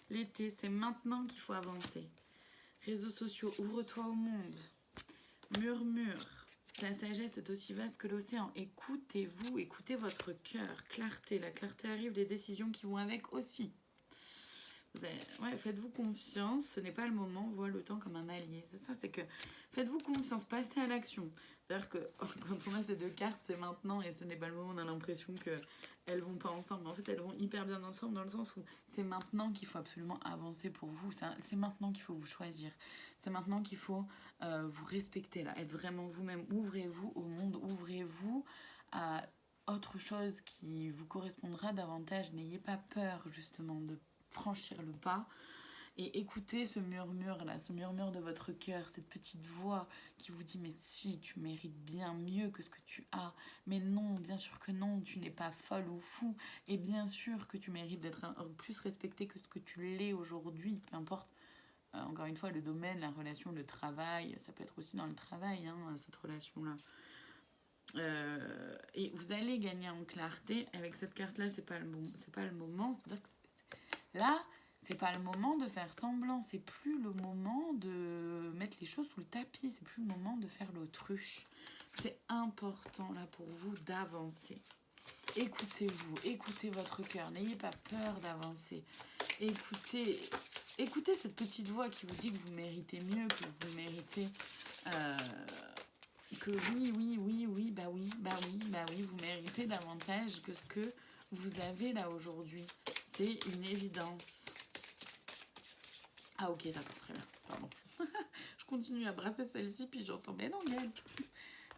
L'été, c'est maintenant qu'il faut avancer. Réseaux sociaux, ouvre-toi au monde. Murmure. La sagesse est aussi vaste que l'océan. Écoutez-vous, écoutez votre cœur. Clarté, la clarté arrive, les décisions qui vont avec aussi. Ouais, faites-vous confiance, ce n'est pas le moment, voit le temps comme un allié. C'est ça, c'est que faites-vous confiance, passez à l'action. C'est-à-dire que quand on a ces deux cartes, c'est maintenant et ce n'est pas le moment, on a l'impression qu'elles vont pas ensemble. Mais en fait, elles vont hyper bien ensemble dans le sens où c'est maintenant qu'il faut absolument avancer pour vous. C'est maintenant qu'il faut vous choisir. C'est maintenant qu'il faut vous respecter, là, être vraiment vous-même. Ouvrez-vous au monde, ouvrez-vous à autre chose qui vous correspondra davantage. N'ayez pas peur, justement, de franchir le pas et écoutez ce murmure là, ce murmure de votre cœur, cette petite voix qui vous dit mais si, tu mérites bien mieux que ce que tu as, mais non, bien sûr que non, tu n'es pas folle ou fou, et bien sûr que tu mérites d'être plus respecté que ce que tu l'es aujourd'hui, peu importe encore une fois le domaine, la relation, le travail, ça peut être aussi dans le travail, hein, cette relation là. Et vous allez gagner en clarté avec cette carte là, c'est pas le moment, c'est-à-dire que là, c'est pas le moment de faire semblant, c'est plus le moment de mettre les choses sous le tapis, c'est plus le moment de faire l'autruche. C'est important là pour vous d'avancer. Écoutez-vous, écoutez votre cœur, n'ayez pas peur d'avancer. Écoutez cette petite voix qui vous dit que vous méritez mieux, que vous méritez... que oui, vous méritez davantage que ce que vous avez là aujourd'hui. C'est une évidence. Ah ok, d'accord, très bien, pardon. Je continue à brasser celle-ci, puis j'entends, mais non, Gaëlle,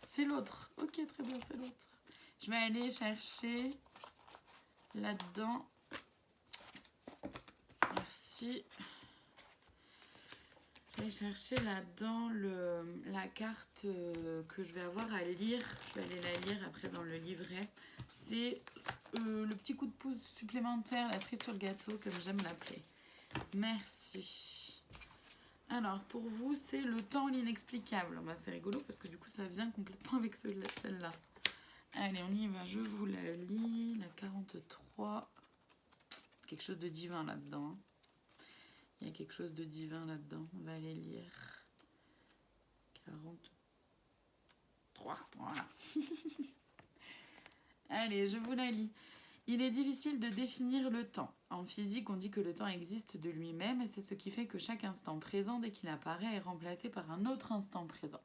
c'est l'autre. Ok, très bien, c'est l'autre. Je vais aller chercher là-dedans. Merci. Je vais chercher là-dedans la carte que je vais avoir à lire. Je vais aller la lire après dans le livret. C'est le petit coup de pouce supplémentaire, la cerise sur le gâteau, comme j'aime l'appeler. Merci. Alors, pour vous, c'est le temps l'inexplicable. Bah, c'est rigolo parce que du coup, ça vient complètement avec celle-là. Allez, on y va. Je vous la lis. La 43. Quelque chose de divin là-dedans. Hein. Il y a quelque chose de divin là-dedans. On va aller lire. 43. Voilà. Allez, je vous la lis. Il est difficile de définir le temps. En physique, on dit que le temps existe de lui-même et c'est ce qui fait que chaque instant présent, dès qu'il apparaît, est remplacé par un autre instant présent.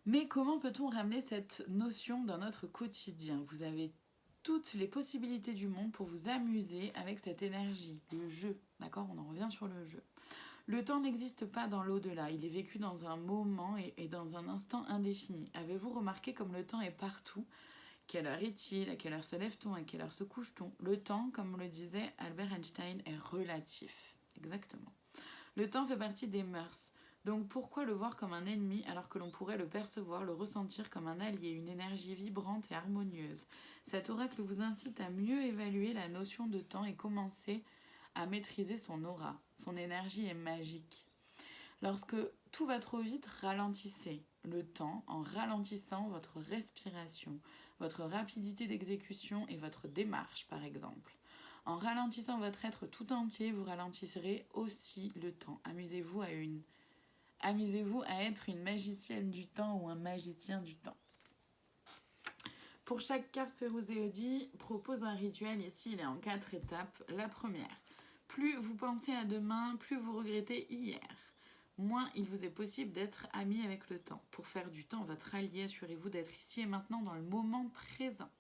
Mais comment peut-on ramener cette notion dans notre quotidien? Vous avez toutes les possibilités du monde pour vous amuser avec cette énergie, le jeu, d'accord? On en revient sur le jeu. Le temps n'existe pas dans l'au-delà, il est vécu dans un moment et dans un instant indéfini. Avez-vous remarqué comme le temps est partout? Quelle heure est-il? À quelle heure se lève-t-on? À quelle heure se couche-t-on? Le temps, comme le disait Albert Einstein, est relatif. Exactement. Le temps fait partie des mœurs. Donc pourquoi le voir comme un ennemi alors que l'on pourrait le percevoir, le ressentir comme un allié, une énergie vibrante et harmonieuse? Cet oracle vous incite à mieux évaluer la notion de temps et commencer à maîtriser son aura. Son énergie est magique. Lorsque tout va trop vite, ralentissez le temps en ralentissant votre respiration, votre rapidité d'exécution et votre démarche par exemple. En ralentissant votre être tout entier, vous ralentisserez aussi le temps. Amusez-vous à être une magicienne du temps ou un magicien du temps. Pour chaque carte Férouzéodie, propose un rituel. Ici, il est en 4 étapes. La première, plus vous pensez à demain, plus vous regrettez hier. Moins il vous est possible d'être ami avec le temps. Pour faire du temps votre allié, assurez-vous d'être ici et maintenant dans le moment présent.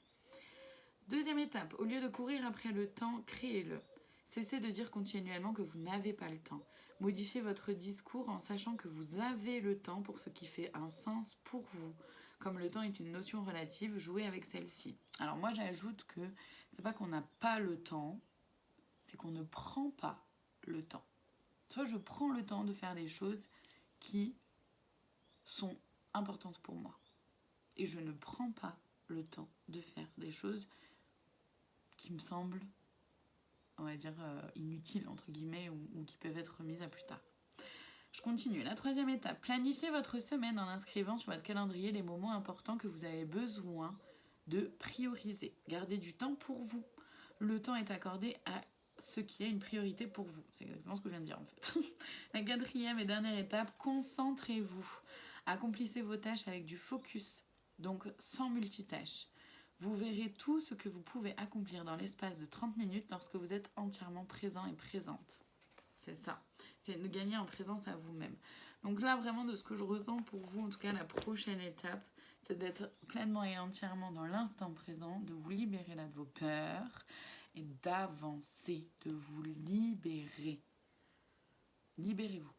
Deuxième étape, au lieu de courir après le temps, créez-le. Cessez de dire continuellement que vous n'avez pas le temps. Modifiez votre discours en sachant que vous avez le temps pour ce qui fait un sens pour vous. Comme le temps est une notion relative, jouez avec celle-ci. Alors moi j'ajoute que c'est pas qu'on n'a pas le temps, c'est qu'on ne prend pas le temps. Soit je prends le temps de faire des choses qui sont importantes pour moi. Et je ne prends pas le temps de faire des choses qui me semblent, on va dire, inutiles, entre guillemets, ou qui peuvent être remises à plus tard. Je continue. La troisième étape, planifiez votre semaine en inscrivant sur votre calendrier les moments importants que vous avez besoin de prioriser. Gardez du temps pour vous. Le temps est accordé à ce qui est une priorité pour vous. C'est exactement ce que je viens de dire en fait. La quatrième et dernière étape, concentrez-vous. Accomplissez vos tâches avec du focus, donc sans multitâche. Vous verrez tout ce que vous pouvez accomplir dans l'espace de 30 minutes lorsque vous êtes entièrement présent et présente. C'est ça. C'est de gagner en présence à vous-même. Donc là, vraiment, de ce que je ressens pour vous, en tout cas, la prochaine étape, c'est d'être pleinement et entièrement dans l'instant présent, de vous libérer là de vos peurs et d'avancer, de vous libérer. Libérez-vous.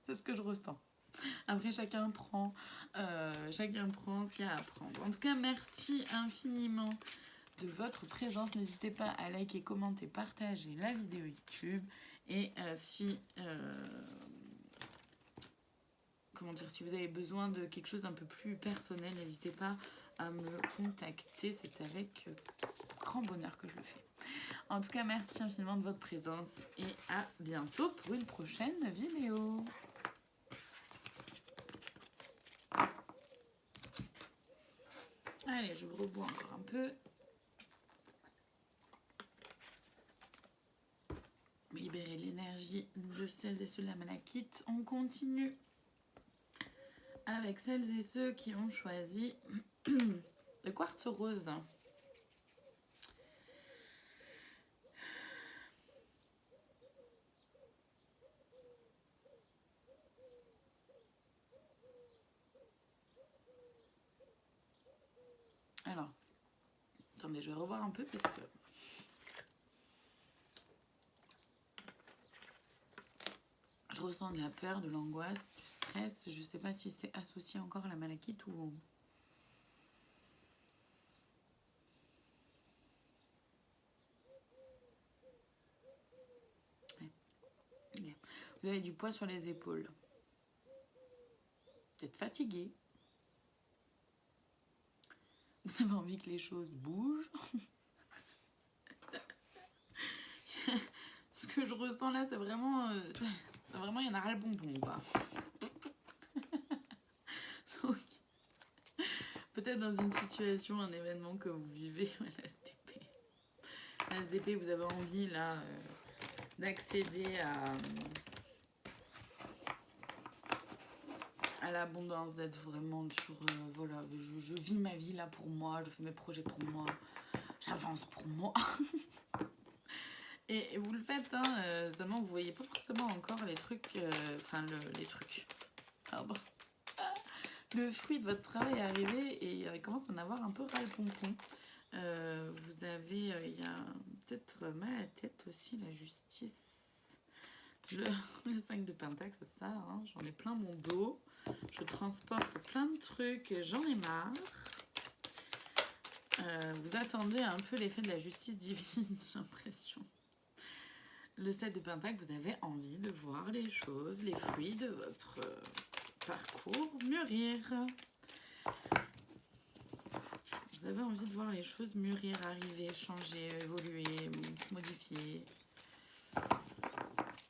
C'est ce que je ressens. Après, chacun prend ce qu'il y a à prendre. En tout cas, merci infiniment de votre présence. N'hésitez pas à liker, commenter, partager la vidéo YouTube. Et si vous avez besoin de quelque chose d'un peu plus personnel, n'hésitez pas à me contacter. C'est avec grand bonheur que je le fais. En tout cas, merci infiniment de votre présence et à bientôt pour une prochaine vidéo. Allez, je vous rebois encore un peu. Libérer l'énergie de celles et ceux de la malachite. On continue avec celles et ceux qui ont choisi le quartz rose. Alors, attendez, je vais revoir un peu parce que je ressens de la peur, de l'angoisse, du stress. Je ne sais pas si c'est associé encore à la malachite ou... Ouais. Vous avez du poids sur les épaules. Vous êtes fatigué. Vous avez envie que les choses bougent. Ce que je ressens là, c'est vraiment... vraiment, il y en a ras le bonbon, quoi. Peut-être dans une situation, un événement que vous vivez, la SDP. La SDP, vous avez envie, là, d'accéder à l'abondance, d'être vraiment sur... voilà, je vis ma vie là pour moi, je fais mes projets pour moi, j'avance pour moi. Et vous le faites, hein, seulement vous voyez pas forcément encore les trucs... les trucs... Pardon. Le fruit de votre travail est arrivé et il commence à en avoir un peu ras le pompon. Vous avez... il y a peut-être mal à la tête aussi, la justice. Le 5 de Pentacle, c'est ça, hein, j'en ai plein mon dos. Je transporte plein de trucs, j'en ai marre. Vous attendez un peu l'effet de la justice divine, j'ai l'impression. Le 7 de Pentacle, vous avez envie de voir les choses, les fruits de votre parcours mûrir. Vous avez envie de voir les choses mûrir, arriver, changer, évoluer, modifier.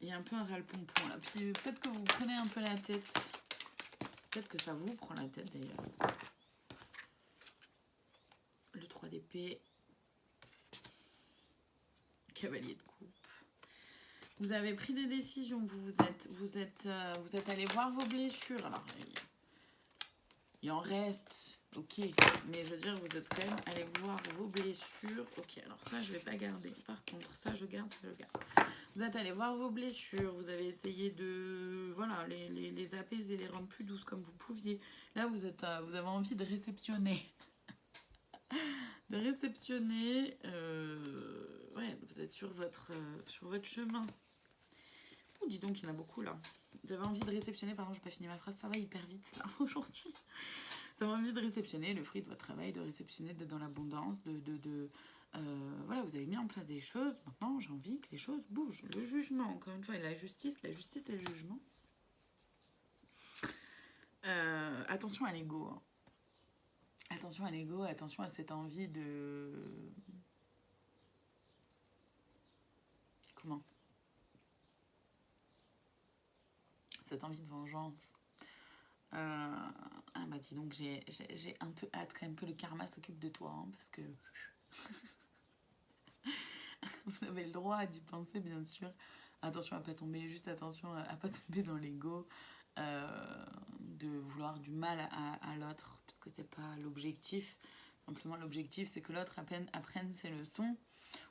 Il y a un peu un ras-le-pompon là. Puis peut-être que vous prenez un peu la tête. Peut-être que ça vous prend la tête d'ailleurs. Le 3 d'épée. Cavalier de coupe. Vous avez pris des décisions. Vous êtes allé voir vos blessures. Alors, il en reste. Ok, mais je veux dire, vous êtes quand même allé voir vos blessures. Ok, alors ça, je vais pas garder. Par contre, ça, je garde, ça, je garde. Vous êtes allé voir vos blessures. Vous avez essayé de, voilà, les apaiser, les rendre plus douces comme vous pouviez. Là, vous avez envie de réceptionner. De réceptionner. Ouais, vous êtes sur votre chemin. Oh, dis donc, il y en a beaucoup là. Vous avez envie de réceptionner, pardon, j'ai pas fini ma phrase, ça va hyper vite là aujourd'hui. Vous avez envie de réceptionner le fruit de votre travail, de réceptionner, d'être dans l'abondance, voilà, vous avez mis en place des choses. Maintenant, j'ai envie que les choses bougent. Le jugement, encore une fois, et la justice et le jugement. Attention à l'ego. Hein. Attention à l'ego, attention à cette envie de... Comment ? Cette envie de vengeance. Ah bah dis donc, j'ai un peu hâte quand même que le karma s'occupe de toi, hein, parce que vous avez le droit d'y penser, bien sûr. Attention à pas tomber, juste attention à pas tomber dans l'ego, de vouloir du mal à l'autre, parce que c'est pas l'objectif. Simplement, l'objectif, c'est que l'autre apprenne ses leçons.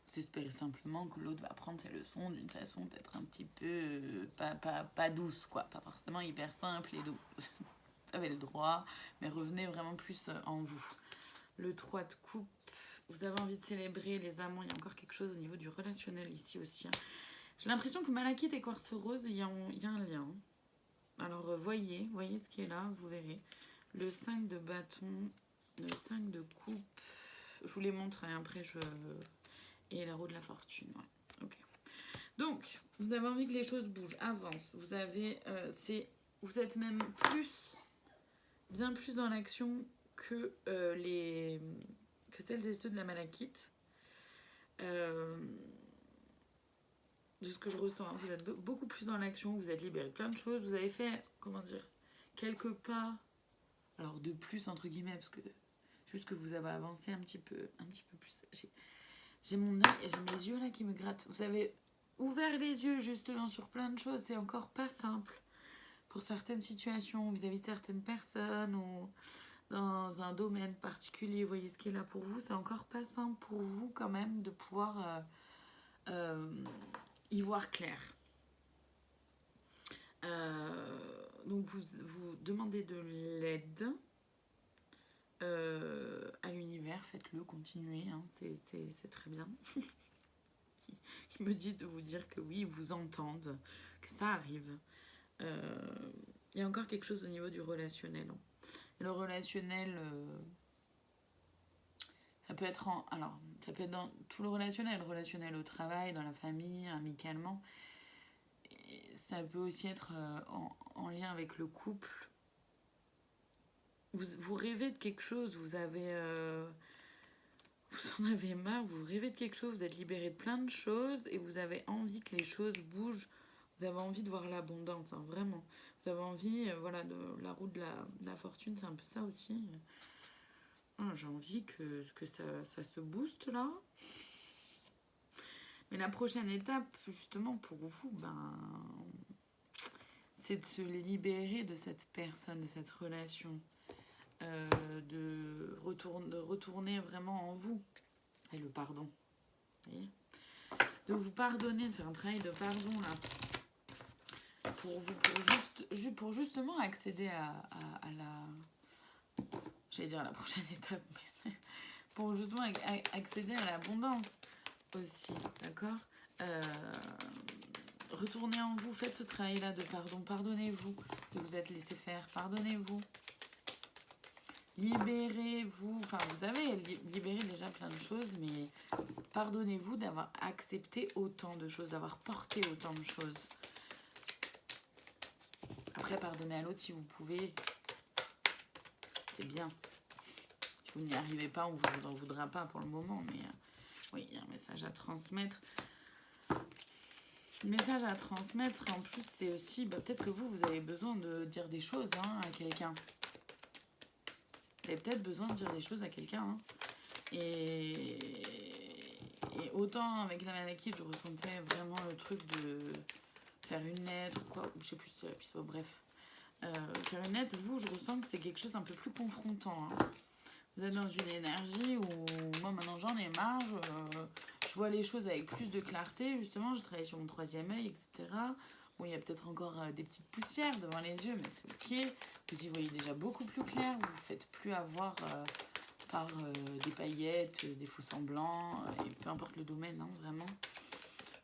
Vous espérez simplement que l'autre va apprendre ses leçons d'une façon peut-être un petit peu pas douce, quoi. Pas forcément hyper simple et douce. Vous avez le droit, mais revenez vraiment plus en vous. Le 3 de coupe, vous avez envie de célébrer les amants. Il y a encore quelque chose au niveau du relationnel ici aussi. Hein. J'ai l'impression que Malachite et Quartz Rose, il y a un lien. Alors voyez ce qui est là, vous verrez. Le 5 de bâton, le 5 de coupe, je vous les montre hein, après et la roue de la fortune. Ouais. Okay. Donc, vous avez envie que les choses bougent, avancent. Vous êtes même bien plus dans l'action que celles et ceux de la Malachite. De ce que je ressens, hein. Vous êtes beaucoup plus dans l'action, vous êtes libéré de plein de choses, vous avez fait, quelques pas, alors de plus entre guillemets, parce que juste que vous avez avancé un petit peu plus. J'ai mon œil et j'ai mes yeux là qui me grattent. Vous avez ouvert les yeux justement sur plein de choses, c'est encore pas simple pour certaines situations, vis-à-vis de certaines personnes ou dans un domaine particulier, vous voyez ce qui est là pour vous, c'est encore pas simple pour vous quand même de pouvoir y voir clair. Donc vous demandez de l'aide à l'univers, faites-le, continuez, hein, c'est très bien. Ils me disent de vous dire que oui, ils vous entendent, que ça arrive. Il y a encore quelque chose au niveau du relationnel. Hein. Et le relationnel, ça peut être dans tout le relationnel au travail, dans la famille, amicalement. Et ça peut aussi être en lien avec le couple. Vous rêvez de quelque chose, vous en avez marre, vous rêvez de quelque chose, vous êtes libéré de plein de choses et vous avez envie que les choses bougent. Vous avez envie de voir l'abondance, hein, vraiment. Vous avez envie, de la roue de la fortune, c'est un peu ça aussi. J'ai envie que ça se booste là. Mais la prochaine étape, justement, pour vous, c'est de se libérer de cette personne, de cette relation. De retourner vraiment en vous. Et le pardon. Vous voyez, de vous pardonner, de faire un travail de pardon là. Pour justement accéder à la... J'allais dire à la prochaine étape, mais pour justement accéder à l'abondance aussi, d'accord. Retournez en vous, faites ce travail-là de pardon, pardonnez-vous de vous être laissé faire, pardonnez-vous. Libérez-vous, enfin vous avez libéré déjà plein de choses, mais pardonnez-vous d'avoir accepté autant de choses, d'avoir porté autant de choses. Après, pardonnez à l'autre si vous pouvez, c'est bien. Si vous n'y arrivez pas, on ne vous en voudra pas pour le moment, mais oui, il y a un message à transmettre. Le message à transmettre, en plus, c'est aussi, peut-être que vous avez besoin de dire des choses à quelqu'un. Vous avez peut-être besoin de dire des choses à quelqu'un. Et autant avec la Malakite, je ressentais vraiment le truc de faire une lettre, quoi, ou je sais plus, bref. Faire une lettre, vous, je ressens que c'est quelque chose d'un peu plus confrontant. Vous êtes dans une énergie où moi maintenant j'en ai marre, je vois les choses avec plus de clarté, justement, je travaille sur mon 3e œil, etc. Bon, il y a peut-être encore des petites poussières devant les yeux, mais c'est ok. Vous y voyez déjà beaucoup plus clair, vous ne vous faites plus avoir par des paillettes, des faux semblants, et peu importe le domaine, vraiment.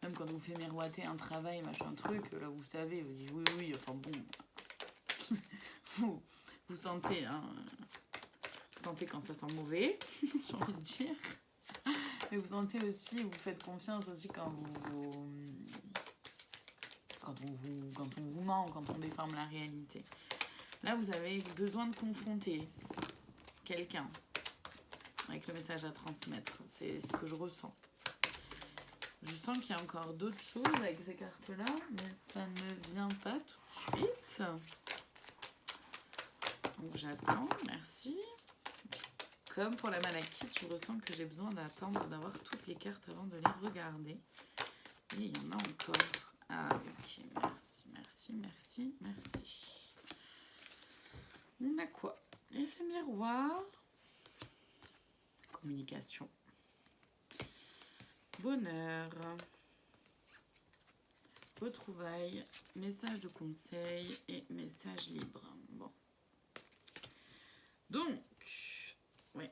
Même quand on vous fait miroiter un travail, machin truc, là vous savez, vous dites oui, enfin bon, vous sentez, vous sentez quand ça sent mauvais, j'ai envie de dire. Mais vous sentez aussi, vous faites confiance aussi quand on vous ment, quand on déforme la réalité. Là, vous avez besoin de confronter quelqu'un avec le message à transmettre. C'est ce que je ressens. Je sens qu'il y a encore d'autres choses avec ces cartes-là, mais ça ne vient pas tout de suite. Donc j'attends, merci. Comme pour la Malakite, je ressens que j'ai besoin d'attendre, d'avoir toutes les cartes avant de les regarder. Et il y en a encore. Ah, ok, merci. On a quoi? Effet miroir. Communication. Bonheur. Retrouvailles. Message de conseil et message libre. Bon. Donc, ouais.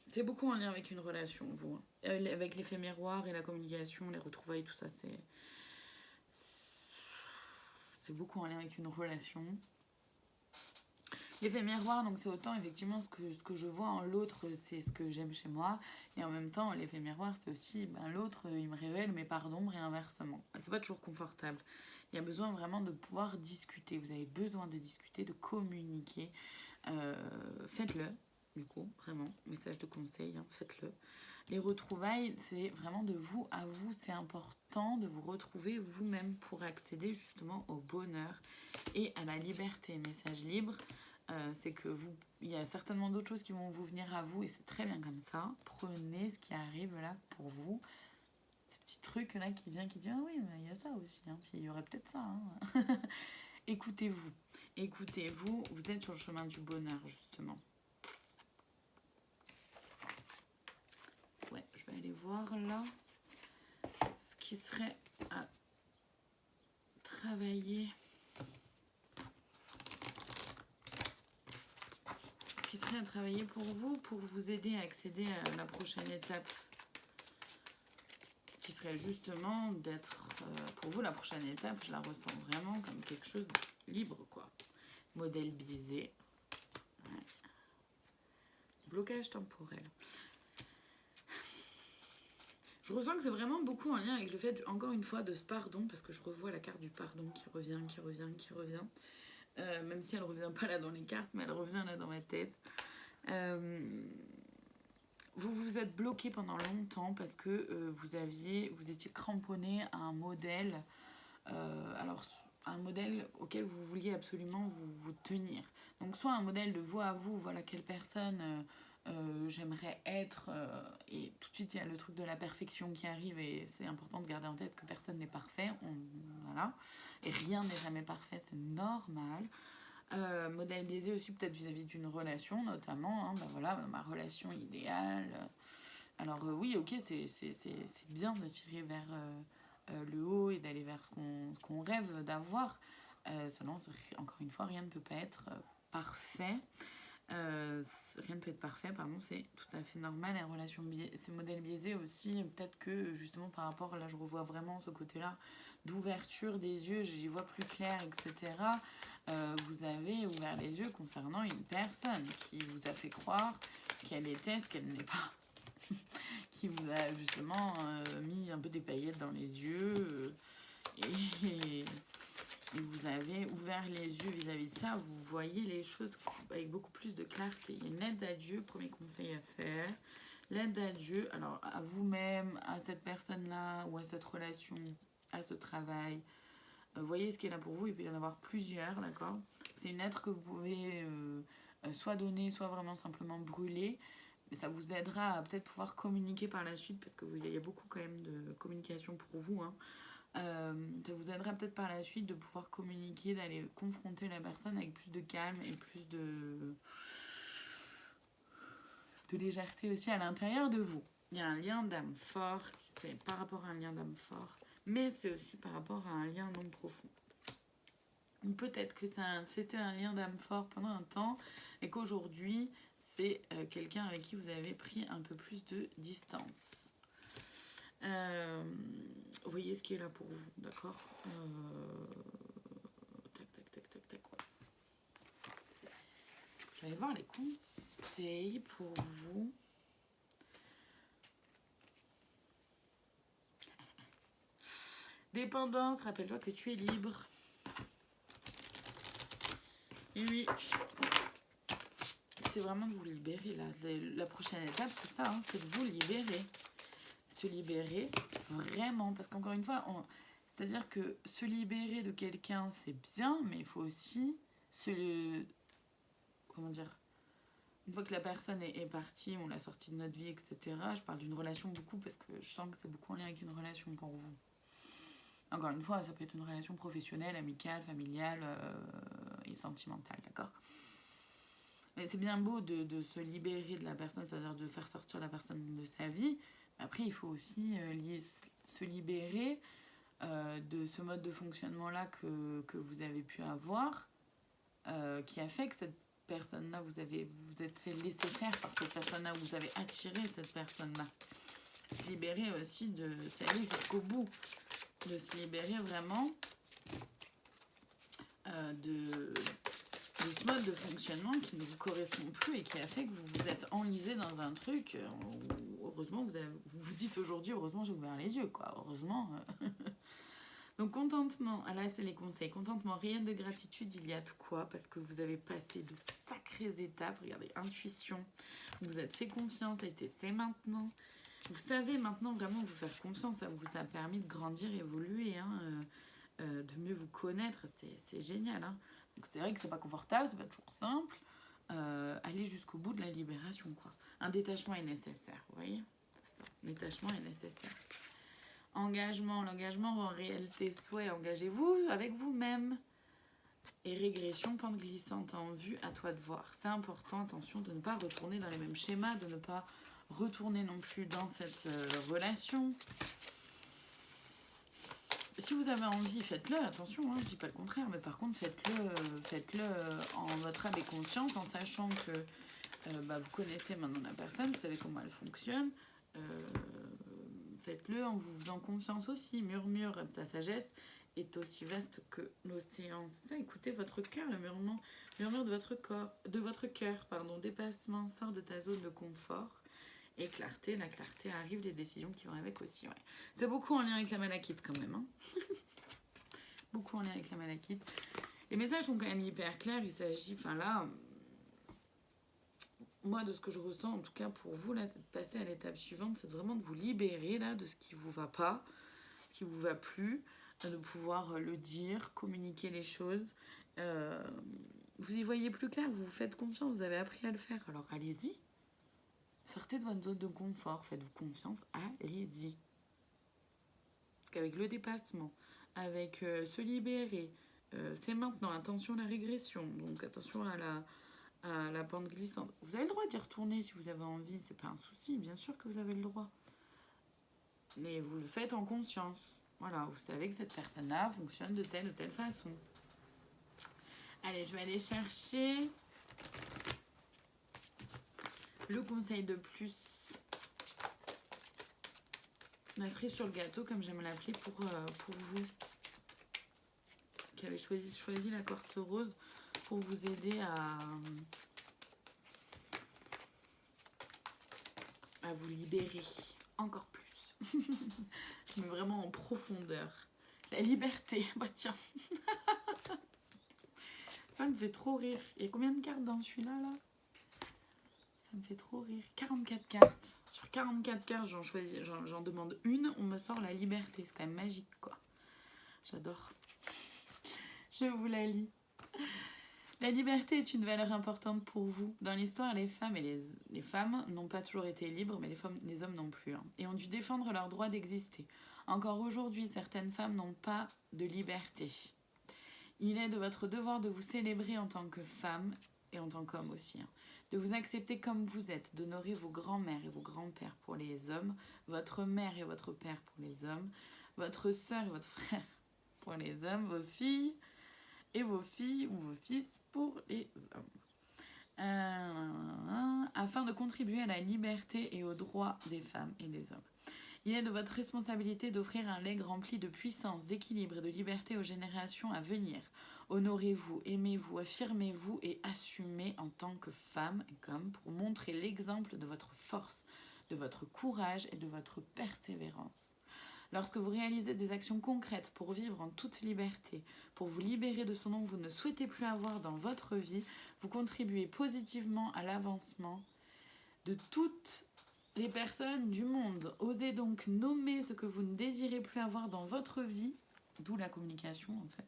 C'est beaucoup en lien avec une relation, vous. Avec l'effet miroir et la communication, les retrouvailles, tout ça, c'est beaucoup en lien avec une relation. L'effet miroir, donc c'est autant effectivement ce que je vois en l'autre, c'est ce que j'aime chez moi. Et en même temps, l'effet miroir, c'est aussi l'autre, il me révèle mes parts d'ombre et inversement. C'est pas toujours confortable. Il y a besoin vraiment de pouvoir discuter. Vous avez besoin de discuter, de communiquer. Faites-le, du coup, vraiment. Message de conseil, faites-le. Les retrouvailles, c'est vraiment de vous à vous. C'est important de vous retrouver vous-même pour accéder justement au bonheur et à la liberté. Message libre, c'est que il y a certainement d'autres choses qui vont vous venir à vous et c'est très bien comme ça. Prenez ce qui arrive là pour vous. Ces petits trucs là qui vient, qui dit ah oui, mais il y a ça aussi. Puis il y aurait peut-être ça. Écoutez-vous. Écoutez-vous. Vous êtes sur le chemin du bonheur justement. Ouais, je vais aller voir là ce qui serait à travailler. À travailler pour vous aider à accéder à la prochaine étape qui serait justement d'être pour vous la prochaine étape, je la ressens vraiment comme quelque chose de libre quoi. Modèle biaisé, ouais. Blocage temporel. Je ressens que c'est vraiment beaucoup en lien avec le fait encore une fois de ce pardon, parce que je revois la carte du pardon qui revient, même si elle ne revient pas là dans les cartes, mais elle revient là dans ma tête. Vous vous êtes bloqué pendant longtemps parce que vous étiez cramponné à un modèle, alors un modèle auquel vous vouliez absolument vous tenir. Donc soit un modèle de vous à vous, voilà quelle personne j'aimerais être, et tout de suite il y a le truc de la perfection qui arrive et c'est important de garder en tête que personne n'est parfait, voilà, et rien n'est jamais parfait, c'est normal. Modèle biaisé aussi peut-être vis-à-vis d'une relation notamment, voilà, ma relation idéale. Alors oui, ok, c'est bien de tirer vers le haut et d'aller vers ce qu'on rêve d'avoir. Seulement, encore une fois, rien ne peut pas être parfait. Rien ne peut être parfait, pardon, c'est tout à fait normal. Les relations ces modèles biaisés aussi, peut-être que justement par rapport, là je revois vraiment ce côté-là d'ouverture des yeux, j'y vois plus clair, etc. Vous avez ouvert les yeux concernant une personne qui vous a fait croire qu'elle était ce qu'elle n'est pas. Qui vous a justement mis un peu des paillettes dans les yeux et vous avez ouvert les yeux vis-à-vis de ça, vous voyez les choses avec beaucoup plus de clarté. Il y a une aide à Dieu, premier conseil à faire. L'aide à Dieu, alors à vous-même, à cette personne-là, ou à cette relation, à ce travail. Voyez ce qui est là pour vous, il peut y en avoir plusieurs, d'accord? C'est une aide que vous pouvez soit donner, soit vraiment simplement brûler. Mais ça vous aidera à peut-être pouvoir communiquer par la suite, parce qu'il y a beaucoup quand même de communication pour vous, hein. Ça vous aidera peut-être par la suite de pouvoir communiquer, d'aller confronter la personne avec plus de calme et plus de légèreté aussi à l'intérieur de vous. Il y a un lien d'âme fort, c'est par rapport à un lien d'âme fort, mais c'est aussi par rapport à un lien non profond. Peut-être que c'était un lien d'âme fort pendant un temps et qu'aujourd'hui, c'est quelqu'un avec qui vous avez pris un peu plus de distance. Vous voyez ce qui est là pour vous, d'accord? Tac. Je vais aller voir les conseils pour vous. Dépendance, rappelle-toi que tu es libre. Et oui, c'est vraiment de vous libérer là. La prochaine étape, c'est ça, hein, c'est de vous libérer. Se libérer vraiment, parce qu'encore une fois, c'est-à-dire que se libérer de quelqu'un, c'est bien, mais il faut aussi comment dire, une fois que la personne est partie, on l'a sortie de notre vie, etc. Je parle d'une relation beaucoup, parce que je sens que c'est beaucoup en lien avec une relation pour vous. Encore une fois, ça peut être une relation professionnelle, amicale, familiale et sentimentale, d'accord? Mais c'est bien beau de se libérer de la personne, c'est-à-dire de faire sortir la personne de sa vie. Après, il faut aussi se libérer de ce mode de fonctionnement-là que vous avez pu avoir, qui a fait que cette personne-là, vous êtes fait laisser faire par cette personne-là, vous avez attiré cette personne-là. Se libérer aussi c'est aller jusqu'au bout, de se libérer vraiment de ce mode de fonctionnement qui ne vous correspond plus et qui a fait que vous vous êtes enlisé dans un truc où, heureusement, vous vous dites aujourd'hui, heureusement, j'ai ouvert les yeux, quoi. Heureusement. Donc, contentement. Ah là, c'est les conseils. Contentement, rien de gratitude, il y a de quoi, parce que vous avez passé de sacrées étapes. Regardez, intuition. Vous vous êtes fait confiance, et c'est maintenant. Vous savez maintenant vraiment vous faire confiance. Ça vous a permis de grandir, évoluer, hein, de mieux vous connaître. C'est génial, hein. Donc c'est vrai que c'est pas confortable, c'est pas toujours simple. Aller jusqu'au bout de la libération, quoi. Un détachement est nécessaire, vous voyez? Un détachement est nécessaire. Engagement, l'engagement en réalité souhait, engagez-vous avec vous-même. Et régression, pente glissante en vue, à toi de voir. C'est important, attention, de ne pas retourner dans les mêmes schémas, de ne pas retourner non plus dans cette relation. Si vous avez envie, faites-le, attention, hein, je dis pas le contraire, mais par contre, faites-le en votre âme et conscience, en sachant que vous connaissez maintenant la personne, vous savez comment elle fonctionne. Faites-le en vous faisant confiance aussi. Murmure, ta sagesse est aussi vaste que l'océan. C'est ça, écoutez votre cœur, le murmure de votre corps, de votre cœur, pardon. Dépassement, sors de ta zone de confort. Et clarté, la clarté arrive, les décisions qui vont avec aussi, ouais. C'est beaucoup en lien avec la malachite quand même, hein. Beaucoup en lien avec la malachite. Les messages sont quand même hyper clairs, il s'agit, enfin là, moi de ce que je ressens, en tout cas pour vous, là, c'est de passer à l'étape suivante, c'est vraiment de vous libérer là de ce qui vous va pas, ce qui vous va plus, de pouvoir le dire, communiquer les choses. Vous y voyez plus clair, vous vous faites confiance, vous avez appris à le faire, alors allez-y. Sortez de votre zone de confort, faites-vous confiance, allez-y. Parce qu'avec le dépassement, avec se libérer, c'est maintenant, attention à la régression, donc attention à la pente glissante. Vous avez le droit d'y retourner si vous avez envie, c'est pas un souci, bien sûr que vous avez le droit. Mais vous le faites en conscience. Voilà, vous savez que cette personne-là fonctionne de telle ou telle façon. Allez, je vais aller chercher Le conseil de plus, la cerise sur le gâteau, comme j'aime l'appeler pour vous qui avez choisi la quartz rose, pour vous aider à vous libérer encore plus. Je mets vraiment en profondeur. La liberté, bah tiens. Ça me fait trop rire. Il y a combien de cartes dans celui-là là? Ça me fait trop rire. 44 cartes. Sur 44 cartes, j'en demande une, on me sort la liberté. C'est quand même magique, quoi. J'adore. Je vous la lis. La liberté est une valeur importante pour vous. Dans l'histoire, les femmes et les femmes n'ont pas toujours été libres, mais les hommes non plus, hein, et ont dû défendre leur droit d'exister. Encore aujourd'hui, certaines femmes n'ont pas de liberté. Il est de votre devoir de vous célébrer en tant que femme et en tant qu'homme aussi, hein, de vous accepter comme vous êtes, d'honorer vos grands-mères et vos grands-pères pour les hommes, votre mère et votre père pour les hommes, votre sœur et votre frère pour les hommes, vos filles et vos filles ou vos fils pour les hommes. Afin de contribuer à la liberté et aux droits des femmes et des hommes. Il est de votre responsabilité d'offrir un legs rempli de puissance, d'équilibre et de liberté aux générations à venir. Honorez-vous, aimez-vous, affirmez-vous et assumez en tant que femme et qu'homme pour montrer l'exemple de votre force, de votre courage et de votre persévérance. Lorsque vous réalisez des actions concrètes pour vivre en toute liberté, pour vous libérer de ce dont vous ne souhaitez plus avoir dans votre vie, vous contribuez positivement à l'avancement de toutes les personnes du monde. Osez donc nommer ce que vous ne désirez plus avoir dans votre vie, d'où la communication en fait.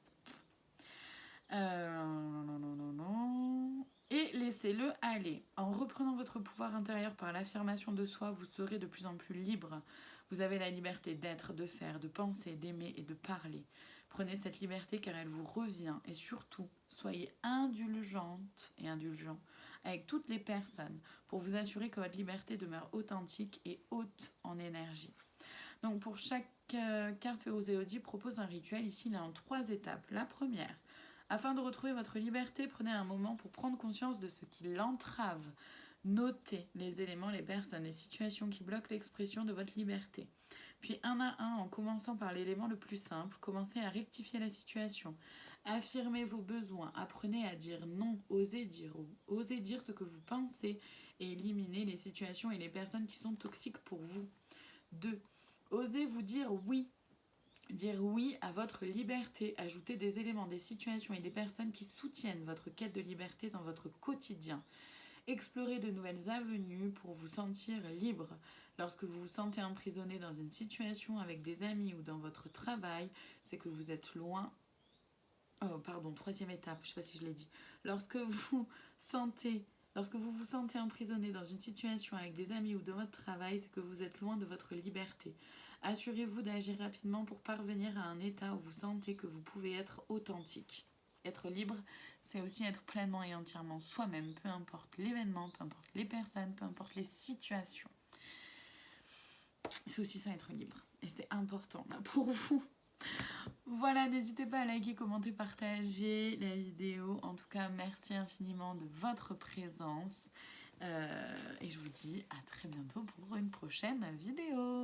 Et laissez-le aller. En reprenant votre pouvoir intérieur par l'affirmation de soi, vous serez de plus en plus libre. Vous avez la liberté d'être, de faire, de penser, d'aimer et de parler. Prenez cette liberté car elle vous revient et surtout, soyez indulgente et indulgent avec toutes les personnes pour vous assurer que votre liberté demeure authentique et haute en énergie. Donc pour chaque carte Féroséodie propose un rituel. Ici, il est en 3 étapes. La première, afin de retrouver votre liberté, prenez un moment pour prendre conscience de ce qui l'entrave. Notez les éléments, les personnes, les situations qui bloquent l'expression de votre liberté. Puis un à un, en commençant par l'élément le plus simple, commencez à rectifier la situation. Affirmez vos besoins, apprenez à dire non, osez dire ce que vous pensez et éliminez les situations et les personnes qui sont toxiques pour vous. 2. Osez vous dire oui. Dire oui à votre liberté, ajoutez des éléments, des situations et des personnes qui soutiennent votre quête de liberté dans votre quotidien. Explorez de nouvelles avenues pour vous sentir libre. Lorsque vous vous sentez emprisonné dans une situation avec des amis ou dans votre travail, c'est que vous êtes loin. Oh, pardon, 3e étape, je ne sais pas si je l'ai dit. Lorsque vous vous sentez emprisonné dans une situation avec des amis ou dans votre travail, c'est que vous êtes loin de votre liberté. Assurez-vous d'agir rapidement pour parvenir à un état où vous sentez que vous pouvez être authentique. Être libre, c'est aussi être pleinement et entièrement soi-même, peu importe l'événement, peu importe les personnes, peu importe les situations. C'est aussi ça, être libre. Et c'est important là, pour vous. Voilà, n'hésitez pas à liker, commenter, partager la vidéo. En tout cas, merci infiniment de votre présence. Et je vous dis à très bientôt pour une prochaine vidéo.